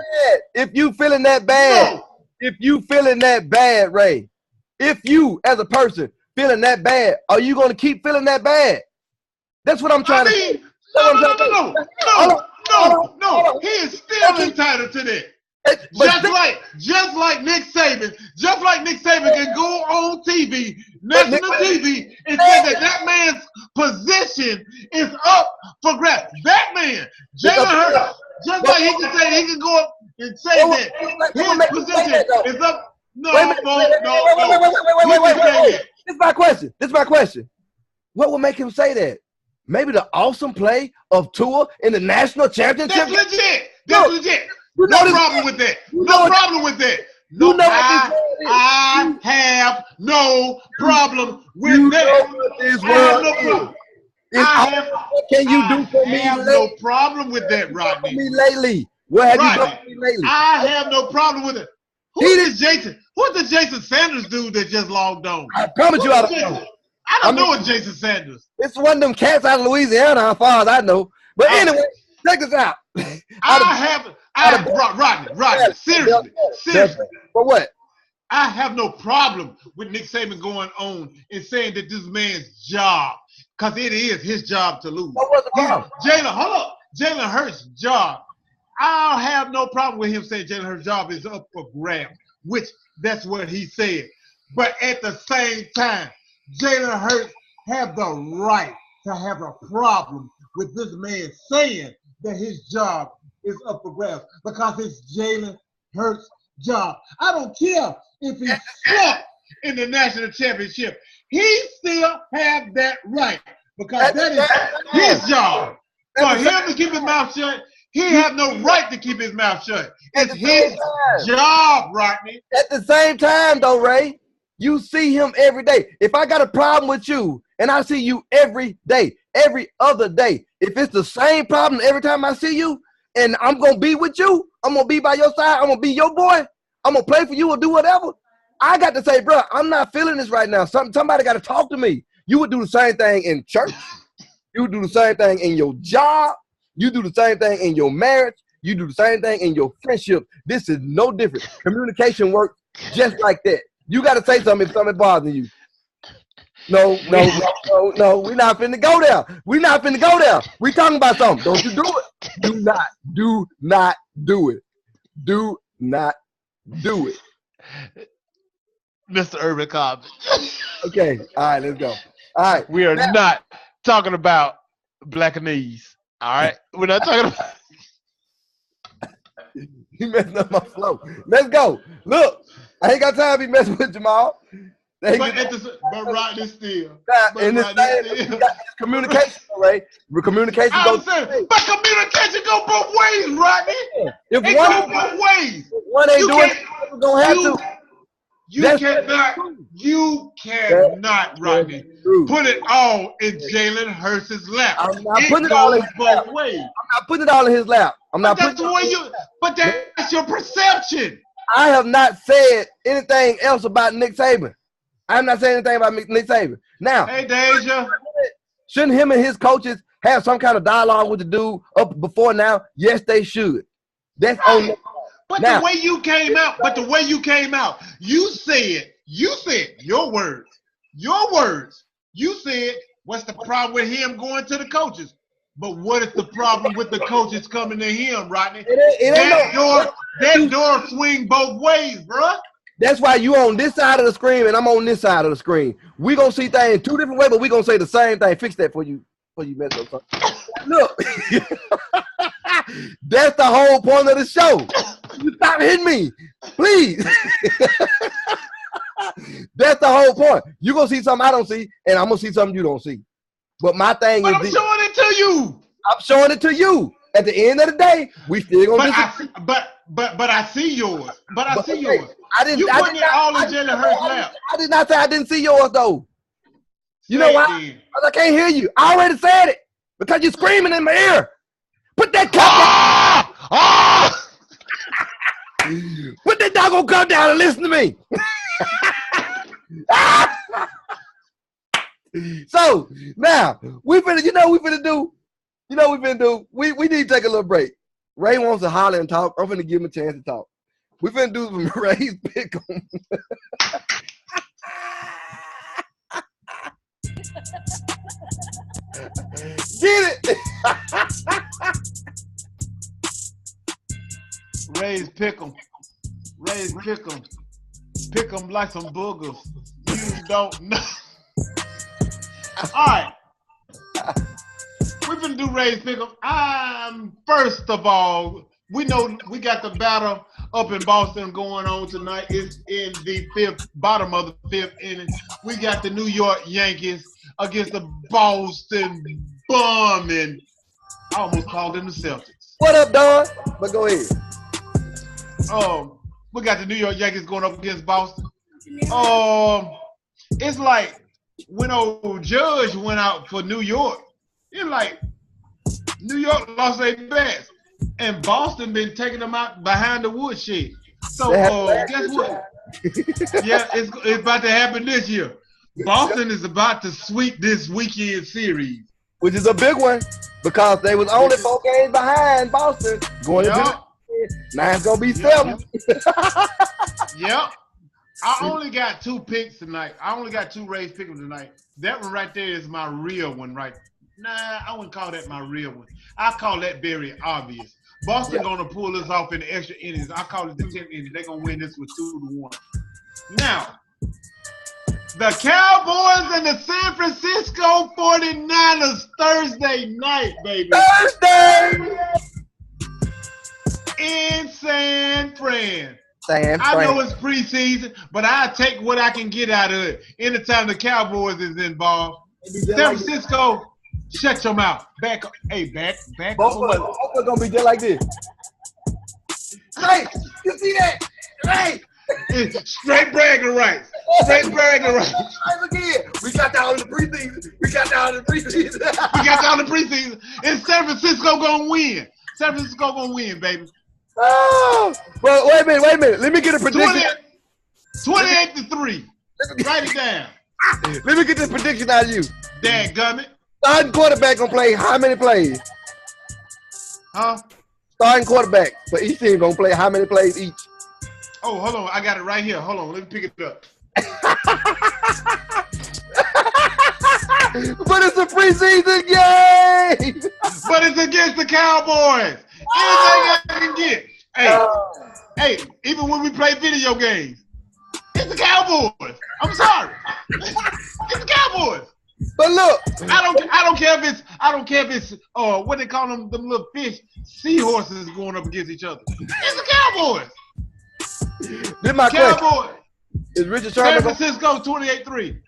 If you feeling that bad, if you feeling that bad, Ray, if you as a person feeling that bad, are you going to keep feeling that bad? That's what I'm trying to say. No. He is still entitled to that. Just like Nick Saban can go on TV, national TV, and say that man's position is up for grabs. That man, Jalen Hurts, just like he can go up and say that his position is up. No. Wait. This is my question. What would make him say that? Maybe the awesome play of Tua in the national championship. That's legit. No problem with that. No problem with that. No, I have no problem with that. Can you do for me? I have no problem with that, Rodney. Lately, what have you done for me lately? I have no problem with it. Who's the Jason Sanders dude that just logged on? I promise you, I don't know. I don't know it's Jason Sanders. It's one of them cats out of Louisiana, as far as I know. But anyway, check this out. Rodney, seriously. For what? I have no problem with Nick Saban going on and saying that this man's job, because it is his job to lose. What was the problem? Jalen Hurts' job. I don't have no problem with him saying Jalen Hurts' job is up for grabs, which that's what he said. But at the same time, Jalen Hurts have the right to have a problem with this man saying that his job is up for grabs because it's Jalen Hurts' job. I don't care if he slept in the national championship. He still have that right because that is his job. For him to keep his mouth shut, he have no right to keep his mouth shut. It's his job, Rodney. At the same time, though, Ray, you see him every day. If I got a problem with you and I see you every day, every other day, if it's the same problem every time I see you and I'm going to be with you, I'm going to be by your side, I'm going to be your boy, I'm going to play for you or do whatever, I got to say, bro, I'm not feeling this right now. Somebody got to talk to me. You would do the same thing in church. You would do the same thing in your job. You do the same thing in your marriage. You do the same thing in your friendship. This is no different. Communication works just like that. You got to say something if something bothers you. No. We're not finna go there. We're not finna go there. We talking about something. Don't you do it. Do not do it. Do not do it. Mr. Urban Cobb. Okay, all right, let's go. All right, We are not talking about Blackanese. All right, we're not talking about. you messing up my flow. Let's go. Look, I ain't got time to be messing with Jamal. But Rodney still. In this thing, communication, right? Communication I goes. understand, but communication go both ways, Rodney. If It one, go both ways. one ain't You doing it, can't- we're gonna have to. You cannot, Rodney, True. put it all in Jalen Hurts' lap. I'm not It putting it all in goes his lap. both ways. I'm not putting it all in his lap. I'm not That's putting. the way you. But that's your perception. I have not said anything else about Nick Saban. I'm not saying anything about Nick Saban. Now, Hey, Deja. shouldn't him and his coaches have some kind of dialogue with the dude up before now? Yes, they should. That's on. But Now- the way you came out, you said your words. You said, what's the problem with him going to the coaches? But what is the problem with the coaches coming to him, Rodney? That door swing both ways, bruh. That's why you on this side of the screen and I'm on this side of the screen. We gonna see things two different ways, but we gonna say the same thing. Fix that for you mess up something. Look, that's the whole point of the show. You stop hitting me, please. That's the whole point. You gonna see something I don't see, and I'm gonna see something you don't see. But my thing But is, I'm showing it to you. I'm showing it to you. At the end of the day, we still gonna. But I see yours. I see yours. I didn't. You I putting did it not, all I in did- Jalen Hurts' lap. I did not say I didn't see yours though. You Say know it why? then. Because I can't hear you. I already said it. Because you're screaming in my ear. Put that cup down. Put that doggone cup down and listen to me. So now we finna do. We need to take a little break. Ray wants to holler and talk. I'm finna give him a chance to talk. We finna do some Ray's pick 'em. Get it? Raise pick 'em. Raise pick 'em. Pick 'em like some boogers. You don't know. All right. We're going to do Raise pick 'em. First of all, we know we got the battle up in Boston going on tonight. It's in the bottom of the fifth inning. We got the New York Yankees against the Boston Bombing. I almost called them the Celtics. What up, Don? But go ahead. We got the New York Yankees going up against Boston. It's like when old Judge went out for New York. It's like New York lost their best, and Boston been taking them out behind the woodshed. So guess what? Yeah, it's about to happen this year. Boston is about to sweep this weekend series, Which is a big one because they was only 4 games behind Boston going into the now it's gonna be 7. Yep. I only got 2 picks tonight. I only got 2 Rays pick 'em tonight. That one right there is my real one, right? Nah, I wouldn't call that my real one. I call that very obvious. Boston gonna pull this off in the extra innings. I call it the 10th inning. They're gonna win this with 2-1. Now, the Cowboys and the San Francisco 49ers Thursday night, baby. Thursday In San Fran. San I Fran. know it's preseason, but I take what I can get out of it. Anytime the Cowboys is involved. San Francisco, shut your mouth. Back. Both are gonna be just like this. Hey, you see that? Hey, Straight bragging rights. Straight bragging rights. look here. We got down in the preseason. We got down the preseason. And San Francisco gonna win. San Francisco gonna win, baby. Oh, well, wait a minute. Let me get a prediction. 28-3. Write it down. Let me get this prediction out of you. Dadgummit. Starting quarterback gonna play how many plays? Huh? Starting quarterback for each team gonna play how many plays each? Oh, hold on. I got it right here. Hold on. Let me pick it up. But it's a preseason game. But it's against the Cowboys. Anything I can get. Hey, even when we play video games, It's the Cowboys. I'm sorry. It's the Cowboys. But look, I don't care if it's what they call them little fish, seahorses going up against each other. It's the Cowboys. This is my Cowboys. question. Is Richard San Sherman Francisco 28-3.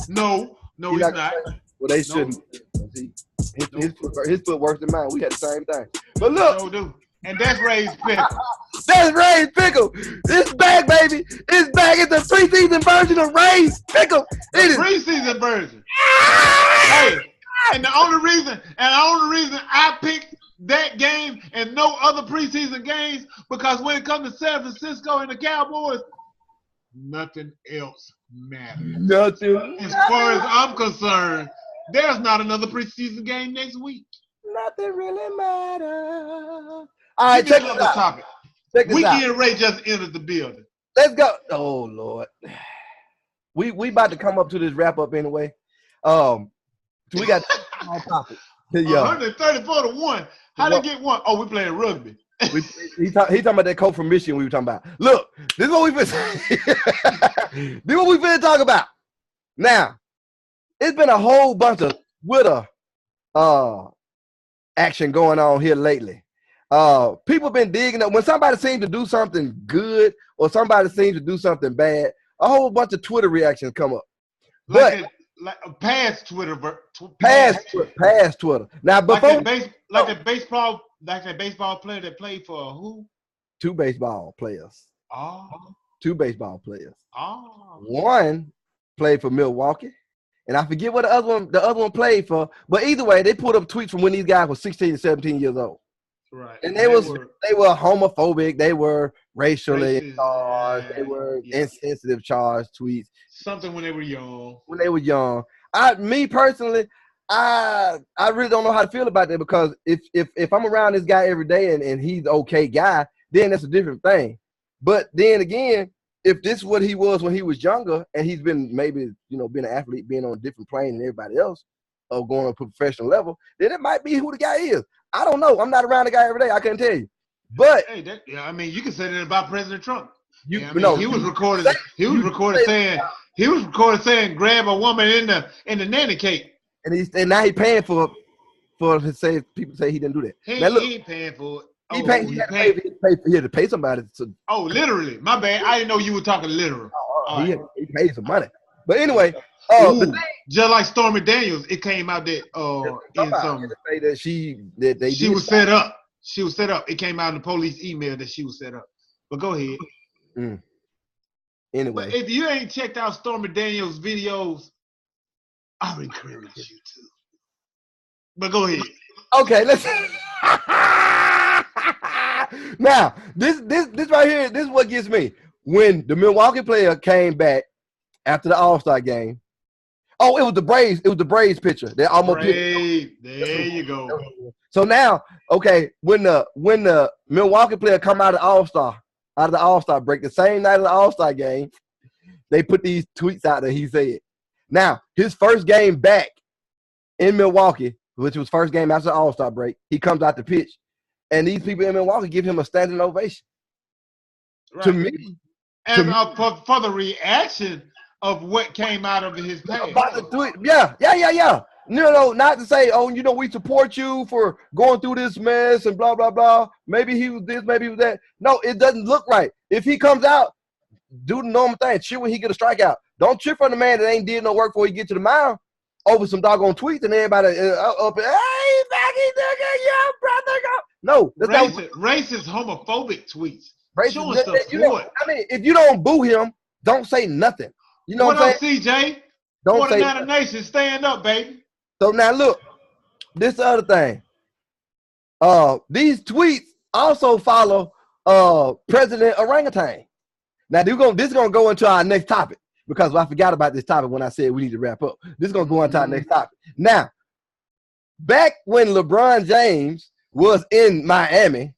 No, he's not. Well, they shouldn't. His foot worse than mine. We had the same thing. But look. No, dude. And that's Ray's pickle. That's Ray's pickle. It's back, baby. It's back. It's the preseason version of Ray's pickle. It is Preseason version. Hey, and the only reason I picked that game and no other preseason games, because when it comes to San Francisco and the Cowboys, nothing else matters. Nothing. As far as I'm concerned, there's not another preseason game next week. Nothing really matters. All right, check this out. Topic. Weekend Ray just entered the building. Let's go. Oh Lord, we about to come up to this wrap up anyway. So we got on topic. 134-1. How they get one? Oh, we playing rugby. He talking about that coach from Michigan we were talking about. Look, this is what we finna talk about. Now, it's been a whole bunch of Twitter action going on here lately. People been digging up when somebody seems to do something good or somebody seems to do something bad. A whole bunch of Twitter reactions come up. Like past Twitter. Past Twitter. Now before that baseball player that played for who? Two baseball players. Oh. Two baseball players. Oh. One played for Milwaukee, and I forget what the other one played for. But either way, they put up tweets from when these guys were 16 and 17 years old. Right. And they were homophobic. They were racially charged. They were insensitive charged tweets. Something when they were young. Me personally, I really don't know how to feel about that, because if I'm around this guy every day and he's okay guy, then that's a different thing. But then again, if this is what he was when he was younger and he's been maybe, being an athlete, being on a different plane than everybody else, or going on a professional level, then it might be who the guy is. I don't know. I'm not around the guy every day. I couldn't tell you. But you can say that about President Trump. He was recorded saying grab a woman in the nanny cake. And now he's paying for people say he didn't do that. He ain't paying for it. He had to pay somebody. Oh, literally. My bad. I didn't know you were talking literal. He paid some money. But anyway, just like Stormy Daniels, it came out that she was set up. She was set up. It came out in the police email that she was set up. But go ahead. Anyway, but if you ain't checked out Stormy Daniels' videos, I would encourage you to. But go ahead. Okay, let's. Now, this right here, this is what gets me. When the Milwaukee player came back after the All-Star game. Oh, it was the Braves. It was the Braves pitcher. They almost there you go. So now, okay, when the Milwaukee player come out of the All-Star break, the same night of the All-Star game, they put these tweets out that he said. Now, his first game back in Milwaukee, which was first game after the All-Star break, he comes out to pitch, and these people in Milwaukee give him a standing ovation. Right. To me, and for the reaction of what came out of his past. About the tweet. Yeah. No, not to say, we support you for going through this mess and blah, blah, blah. Maybe he was this, maybe he was that. No, it doesn't look right. If he comes out, do the normal thing. Cheer when he get a strikeout. Don't cheer for the man that ain't did no work before he get to the mound over some doggone tweets and everybody up and, hey, Becky, nigga, yeah, brother, go. No. That's racist, homophobic tweets. Showing support. If you don't boo him, don't say nothing. You know what I'm saying? CJ? Don't say nothing. Nation, stand up, baby. So now look, this other thing. These tweets also follow President Orangutan. Now this is gonna go into our next topic, because I forgot about this topic when I said we need to wrap up. This is gonna go into our next topic. Now, back when LeBron James was in Miami,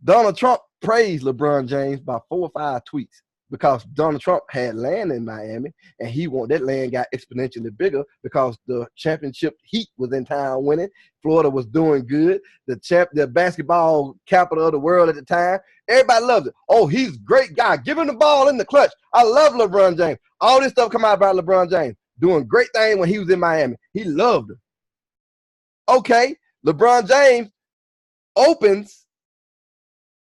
Donald Trump praised LeBron James by 4 or 5 tweets. because Donald Trump had land in Miami, and that land got exponentially bigger because the championship heat was in town winning. Florida was doing good. The basketball capital of the world at the time. Everybody loved it. Oh, he's a great guy. Give him the ball in the clutch. I love LeBron James. All this stuff come out about LeBron James doing great things when he was in Miami. He loved it. Okay, LeBron James opens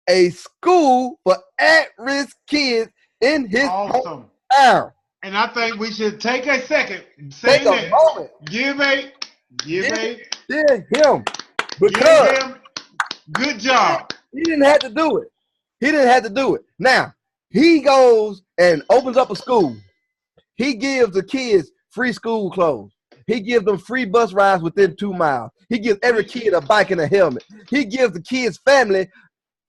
a school for at-risk kids in his awesome. Hometown. And I think we should take a second. Take a moment. Give him. Because good job. He didn't have to do it. Now, he goes and opens up a school. He gives the kids free school clothes. He gives them free bus rides within 2 miles. He gives every kid a bike and a helmet. He gives the kids' family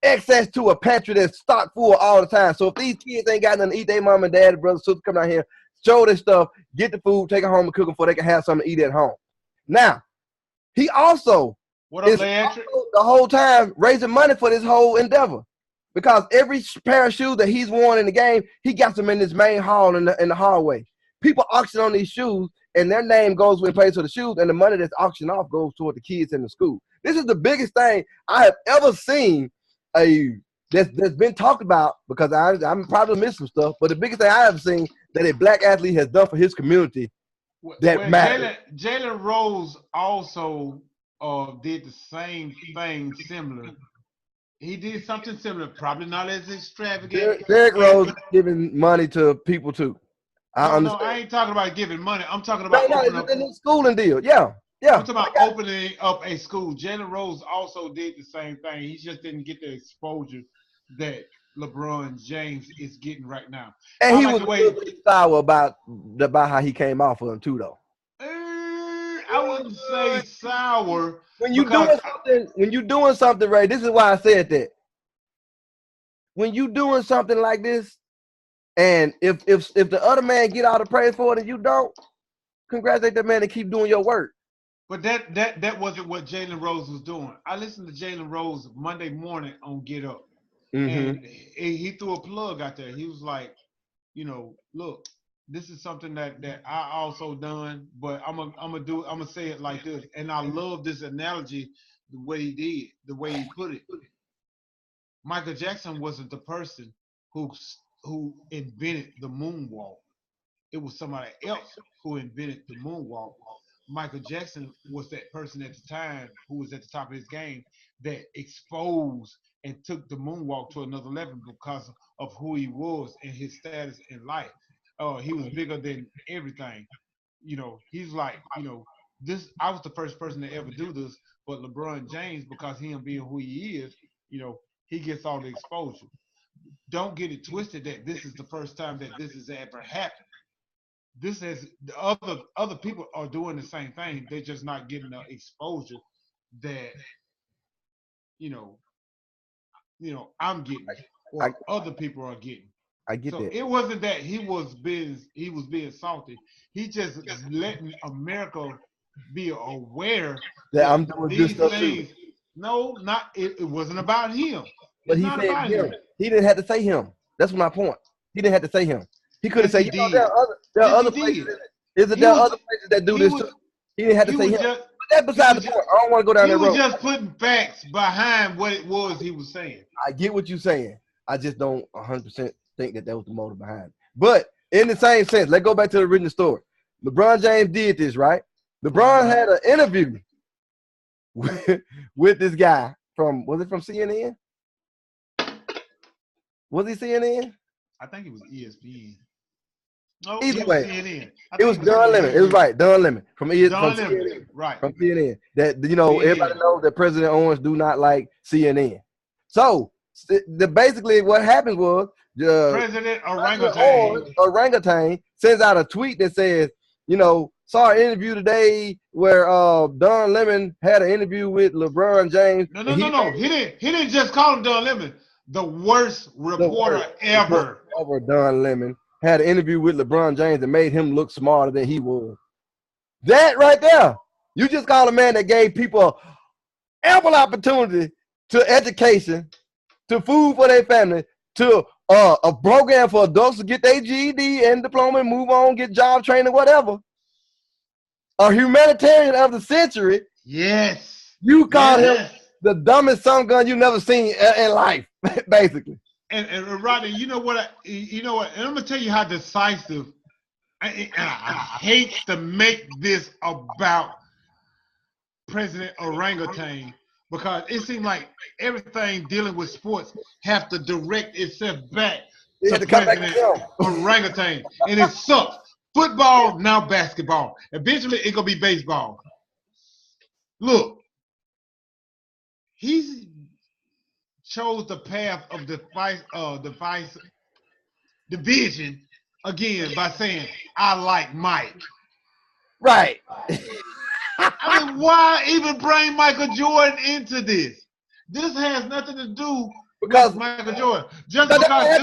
access to a pantry that's stocked full all the time. So if these kids ain't got nothing to eat, their mom and dad, brother, sister come down here, show their stuff, get the food, take it home and cook them before they can have something to eat at home. Now, he also is the whole time raising money for this whole endeavor. Because every pair of shoes that he's worn in the game, he got them in this main hall in the hallway. People auction on these shoes, and their name goes when it pays for the shoes, and the money that's auctioned off goes toward the kids in the school. This is the biggest thing I have ever seen that's been talked about, because I'm probably missing some stuff, but the biggest thing I have seen that a black athlete has done for his community that matters. Jalen Rose also did the same thing similar. He did something similar, probably not as extravagant. Derrick Rose giving money to people too. No, I ain't talking about giving money. I'm talking about a schooling deal. Yeah. I'm talking about opening up a school. Jalen Rose also did the same thing. He just didn't get the exposure that LeBron James is getting right now. And he was sour about how he came off of him too, though. I wouldn't say sour. When you're doing something, Ray, this is why I said that. When you doing something like this, and if the other man get all the praise for it and you don't, congratulate that man and keep doing your work. But that wasn't what Jalen Rose was doing. I listened to Jalen Rose Monday morning on Get Up, and he threw a plug out there. He was like, look, this is something that I also done, but I'm gonna say it like this. And I love this analogy, the way he did, the way he put it. Michael Jackson wasn't the person who invented the moonwalk. It was somebody else who invented the moonwalk. Michael Jackson was that person at the time who was at the top of his game that exposed and took the moonwalk to another level because of who he was and his status in life. He was bigger than everything. He's like, this. I was the first person to ever do this, but LeBron James, because him being who he is, he gets all the exposure. Don't get it twisted that this is the first time that this has ever happened. This is the other people are doing the same thing. They're just not getting the exposure that I'm getting, or other people are getting. I get that. It wasn't that he was being salty. He just letting America be aware that I'm doing this stuff too. No, it wasn't about him. But he said him. He didn't have to say him. That's my point. He didn't have to say him. He could have said, there are other places. There are other places that do this too. He didn't have to say him. But that's beside the point. I don't want to go down that road. He was just putting facts behind what it was he was saying. I get what you're saying. I just don't 100% think that was the motive behind it. But in the same sense, let's go back to the original story. LeBron James did this, right? LeBron had an interview with this guy was it from CNN? Was he CNN? I think it was ESPN. No, either way, CNN. It was Don Lemon. It was right, Don Lemon from CNN. CNN. Right. From CNN. That everybody knows that President Owens do not like CNN. So basically what happened was President Orangutan sends out a tweet that says, saw an interview today where Don Lemon had an interview with LeBron James. No. He didn't just call him Don Lemon. The worst reporter ever. Don Lemon had an interview with LeBron James and made him look smarter than he was. That right there. You just call a man that gave people ample opportunity to education, to food for their family, to a program for adults to get their GED and diploma and move on, get job training, whatever. A humanitarian of the century. Yes. You call him the dumbest son gun you've never seen in life, basically. And Rodney, you know what? And I'm gonna tell you how decisive. I hate to make this about President Orangutan because it seems like everything dealing with sports have to direct itself back to President Orangutan, and it sucks. Football, now basketball. Eventually, it's gonna be baseball. Look, he chose the path of the division again by saying, "I like Mike." Right. I mean, why even bring Michael Jordan into this? This has nothing to do with Michael Jordan. Just because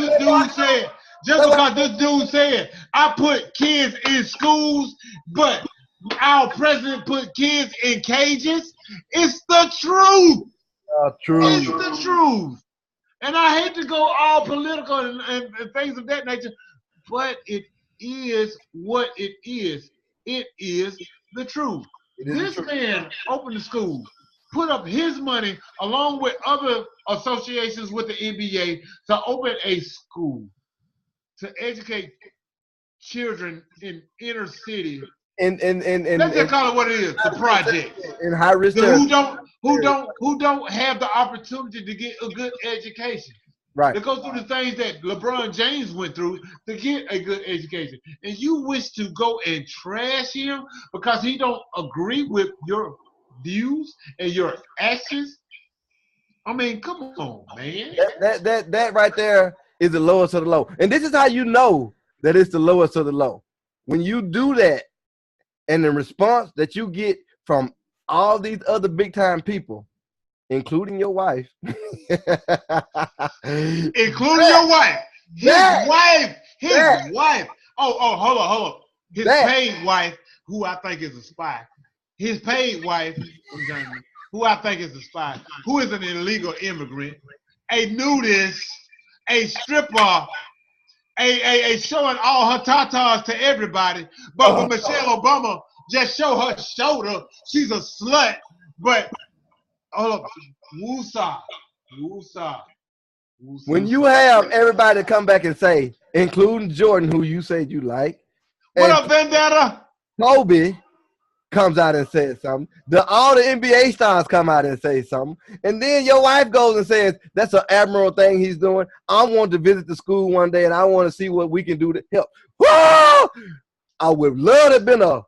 this dude said, I put kids in schools, but our president put kids in cages. It's the truth. It's the truth. And I hate to go all political and things of that nature, but it is what it is. It is the truth. This man opened the school, put up his money along with other associations with the NBA to open a school to educate children in inner city. And let's just call it what it is, the project. In high risk who don't have the opportunity to get a good education. Right. To go through the things that LeBron James went through to get a good education. And you wish to go and trash him because he don't agree with your views and your actions? I mean, come on, man. That right there is the lowest of the low. And this is how you know that it's the lowest of the low. When you do that, and the response that you get from all these other big time people, including your wife. Including your wife. His wife. Oh, hold on. His paid wife, who I think is a spy. His paid wife from Germany, who I think is a spy, who is an illegal immigrant, a nudist, a stripper, a showing all her tatas to everybody. But when Michelle Obama just show her shoulder, she's a slut. But hold up, woosah. When you have everybody come back and say, including Jordan, who you said you like, what up, Vendetta? Kobe comes out and says something. All the NBA stars come out and say something. And then your wife goes and says, that's an admirable thing he's doing. I want to visit the school one day and I want to see what we can do to help. Whoa! I would love to have been a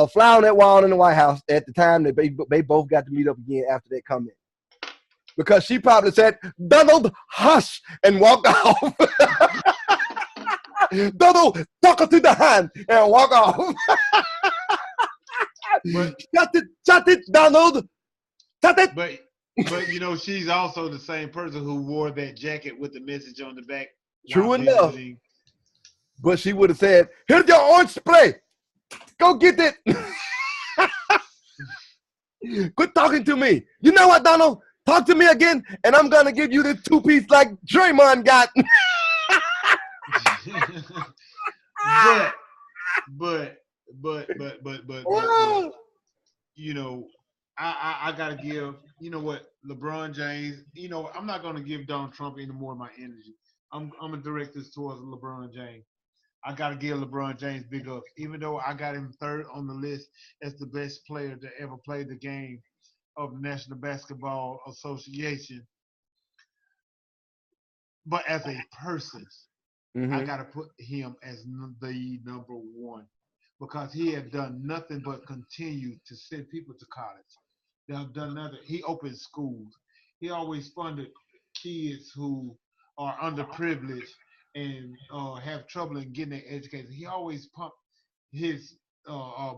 fly on that wall in the White House at the time that they both got to meet up again after that comment. Because she probably said, Donald, hush, and walk off. Donald, talk her to the hand and walk off. Shut it, Donald. Shut it. But you know, she's also the same person who wore that jacket with the message on the back. True enough. But she would have said, here's your orange spray. Go get it. Quit talking to me. You know what, Donald? Talk to me again, and I'm gonna give you this 2-piece like Draymond got. but you know, I gotta give. You know what, LeBron James. You know, I'm not gonna give Donald Trump any more of my energy. I'm gonna direct this towards LeBron James. I gotta give LeBron James big ups, even though I got him third on the list as the best player to ever play the game of the National Basketball Association. But as a person, I gotta put him as the number one because he had done nothing but continue to send people to college. They have done nothing. He opened schools. He always funded kids who are underprivileged and have trouble in getting their education. He always pumped his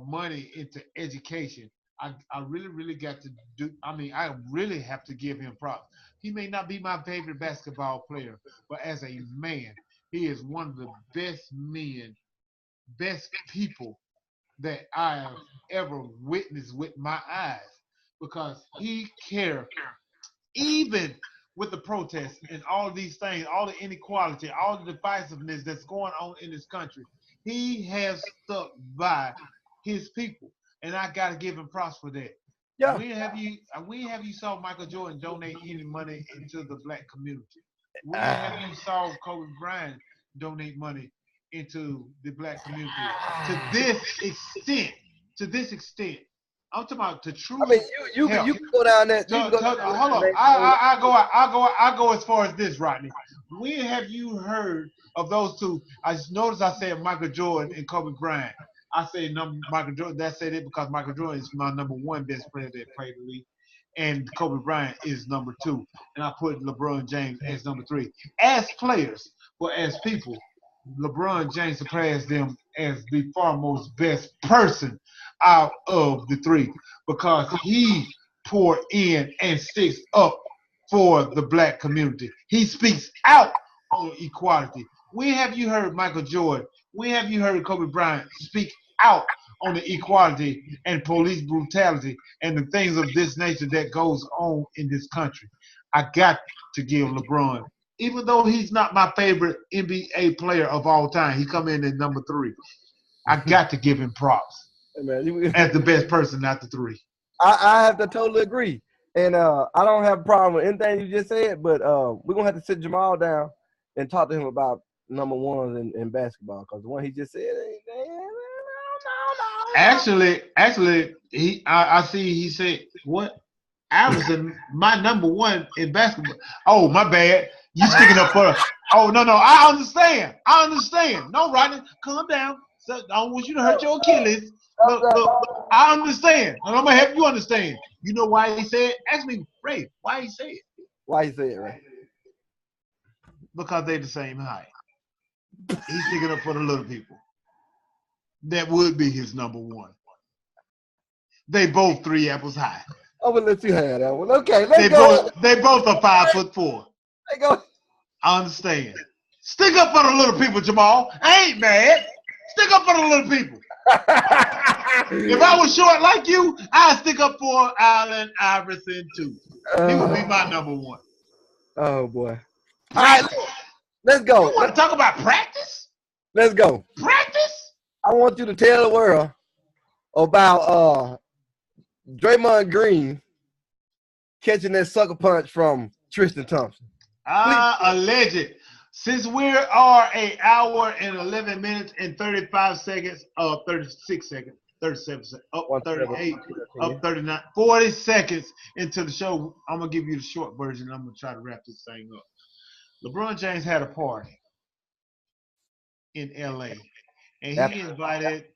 money into education. I really, really got to do. I mean, I really have to give him props. He may not be my favorite basketball player, but as a man, he is one of the best men, best people that I have ever witnessed with my eyes because he cared. Even with the protests and all these things, all the inequality, all the divisiveness that's going on in this country, he has stuck by his people, and I got to give him props for that. Yeah. When have you saw Michael Jordan donate any money into the black community? When have you saw Kobe Bryant donate money into the black community to this extent? To this extent, I'm talking about the truth. I mean, you can go down there. Hold on, I go as far as this, Rodney. When have you heard of those two? I just noticed I said Michael Jordan and Kobe Bryant. I say Michael Jordan. That said it because Michael Jordan is my number one best player that played the league, and Kobe Bryant is number two, and I put LeBron James as number three. As players, but as people, LeBron James surpassed them as the foremost best person out of the three because he poured in and sticks up for the black community. He speaks out on equality. When have you heard Michael Jordan? When have you heard Kobe Bryant speak out on the equality and police brutality and the things of this nature that goes on in this country? I got to give LeBron, even though he's not my favorite NBA player of all time, he come in at number three. I got to give him props as the best person after three. I have to totally agree. And I don't have a problem with anything you just said, but we're going to have to sit Jamal down and talk to him about number ones in basketball because the one he just said Actually, I see he said, what? Iverson, my number one in basketball. Oh, my bad. You sticking up for Oh, no. I understand. No, Rodney, calm down. So, I don't want you to hurt your Achilles. Look, I understand. And I'm going to help you understand. You know why he said? Ask me, Ray, why he said it? Why he said it, Ray? Because they the same height. He's sticking up for the little people. That would be his number one. They both 3 apples high. I'm going to let you have that one. Okay, let's go. They both are 5'4". Let's go. I understand. Stick up for the little people, Jamal. I ain't mad. Stick up for the little people. If I was short like you, I'd stick up for Allen Iverson too. He would be my number one. Oh, boy. All right, let's go. You want to talk about practice? Let's go. Practice? I want you to tell the world about Draymond Green catching that sucker punch from Tristan Thompson. Alleged. Since we are an hour and 11 minutes and 35 seconds, 36 seconds, 37 seconds, up 38, up 39, 40 seconds into the show, I'm going to give you the short version. I'm going to try to wrap this thing up. LeBron James had a party in L.A. and he invited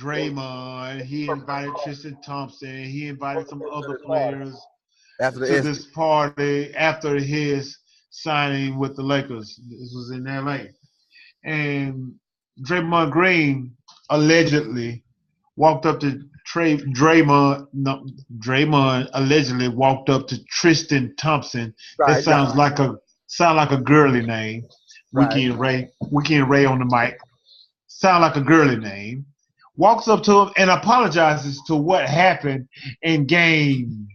Draymond, he invited Tristan Thompson, he invited some other players to this party after his signing with the Lakers. This was in L.A. And Draymond Green allegedly walked up to Draymond allegedly walked up to Tristan Thompson. That sounds like a girly name. Weekend Ray on the mic. Sound like a girly name. Walks up to him and apologizes to what happened in game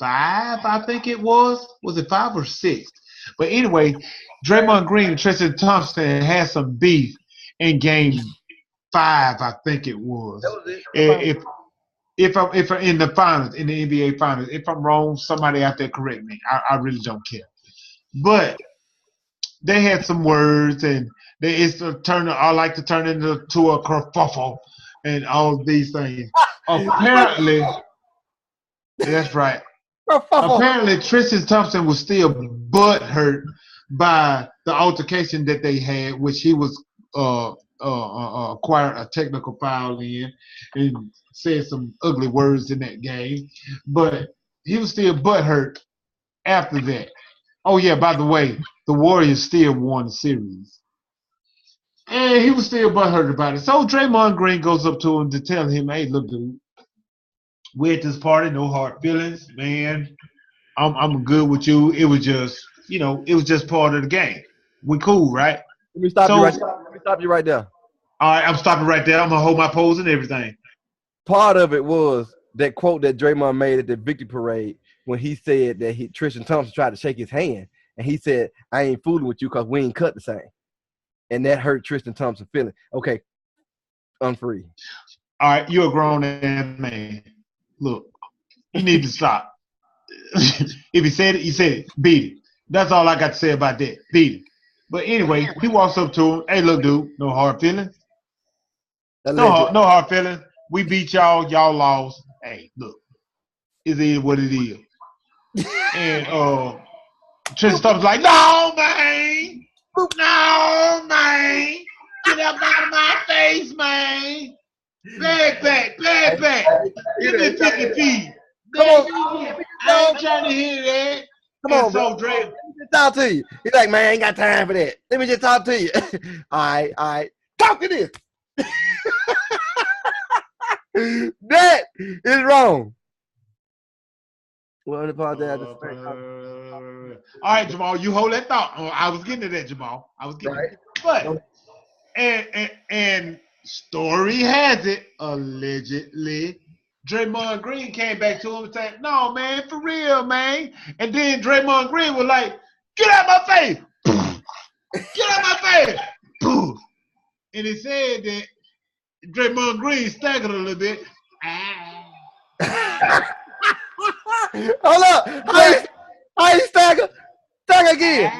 5, I think it was. Was it 5 or 6? But anyway, Draymond Green and Tristan Thompson had some beef in game 5, I think it was. If I'm in the finals, in the NBA finals, if I'm wrong, somebody out there correct me. I really don't care. But they had some words, and I like to turn into a kerfuffle and all these things. Apparently, that's right. Apparently, Tristan Thompson was still butthurt by the altercation that they had, which he was acquired a technical foul in and said some ugly words in that game. But he was still butthurt after that. Oh, yeah, by the way, the Warriors still won the series. And he was still butthurt about it. So Draymond Green goes up to him to tell him, hey, look, dude, we're at this party, no hard feelings, man. I'm good with you. It was just, it was just part of the game. We cool, right? Let me stop you right there. All right, I'm stopping right there. I'm going to hold my pose and everything. Part of it was that quote that Draymond made at the victory parade. when he said that Tristan Thompson tried to shake his hand, and he said, "I ain't fooling with you because we ain't cut the same," and that hurt Tristan Thompson's feeling. Okay, unfree. All right, you're a grown man. Look, you need to stop. If he said it, you said it. Beat it. That's all I got to say about that. Beat it. But anyway, he walks up to him. Hey, look, dude, no hard feelings. No hard feelings. We beat y'all. Y'all lost. Hey, look, it is what it is. And Tristan Thompson's like, no, man. No, man. Get up out of my face, man. Bag back. Give me 50p. Come on. I ain't trying to hear that. Come on, so bro. Dre. Let me just talk to you. He's like, man, I ain't got time for that. Let me just talk to you. All right. Talk to this. That is wrong. Well, apologize. All right, Jamal, you hold that thought. I was getting to that, Jamal. But and story has it, allegedly, Draymond Green came back to him and said, "No, man, for real, man." And then Draymond Green was like, "Get out my face! Get out my face!" And he said that Draymond Green staggered a little bit. Hold up. How you stagger? Stagger again.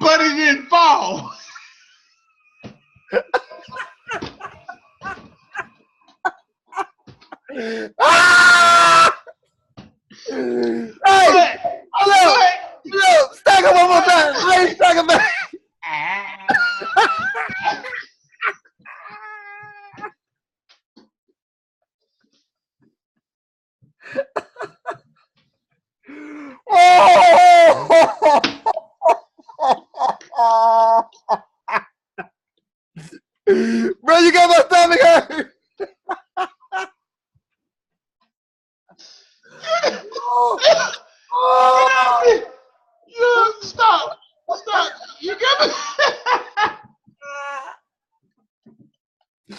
But he didn't fall. Hey, look, stagger one more time. How you stagger back? Bro, you got my stomach hurt. Stop. You got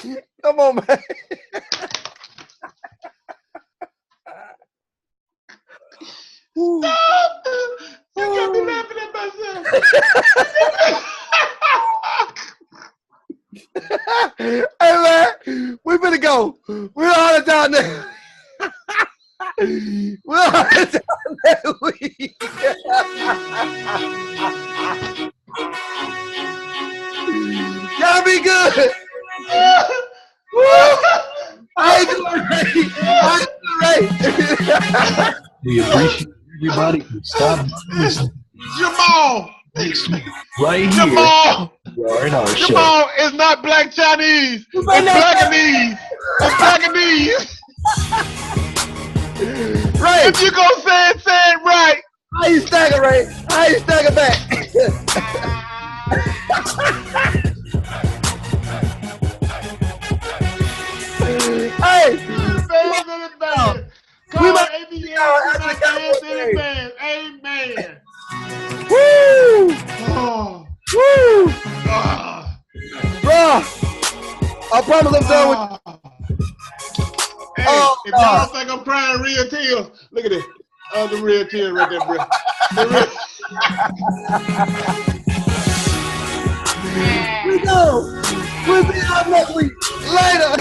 me. Come on, man. Stop. You got me laughing at myself. Hey, man, we finna go. We're all the time now. We're all the time next week. Y'all be good. I ain't doing right. We appreciate everybody who stopped listening. Jamal. Next week, right here. Jamal. We are in our show. Jamal is not black Chinese. It's Blackanese. It's Blackanese. Right. If you gonna say it right. How you stagger, Ray? How you stagger back? Hey. We might Amen. Woo! Woo! Bro, I promise I'm done with you. Hey, if y'all think I'm crying real tears, look at this. The real tears right there, bro. We go. We'll see y'all next week. Later.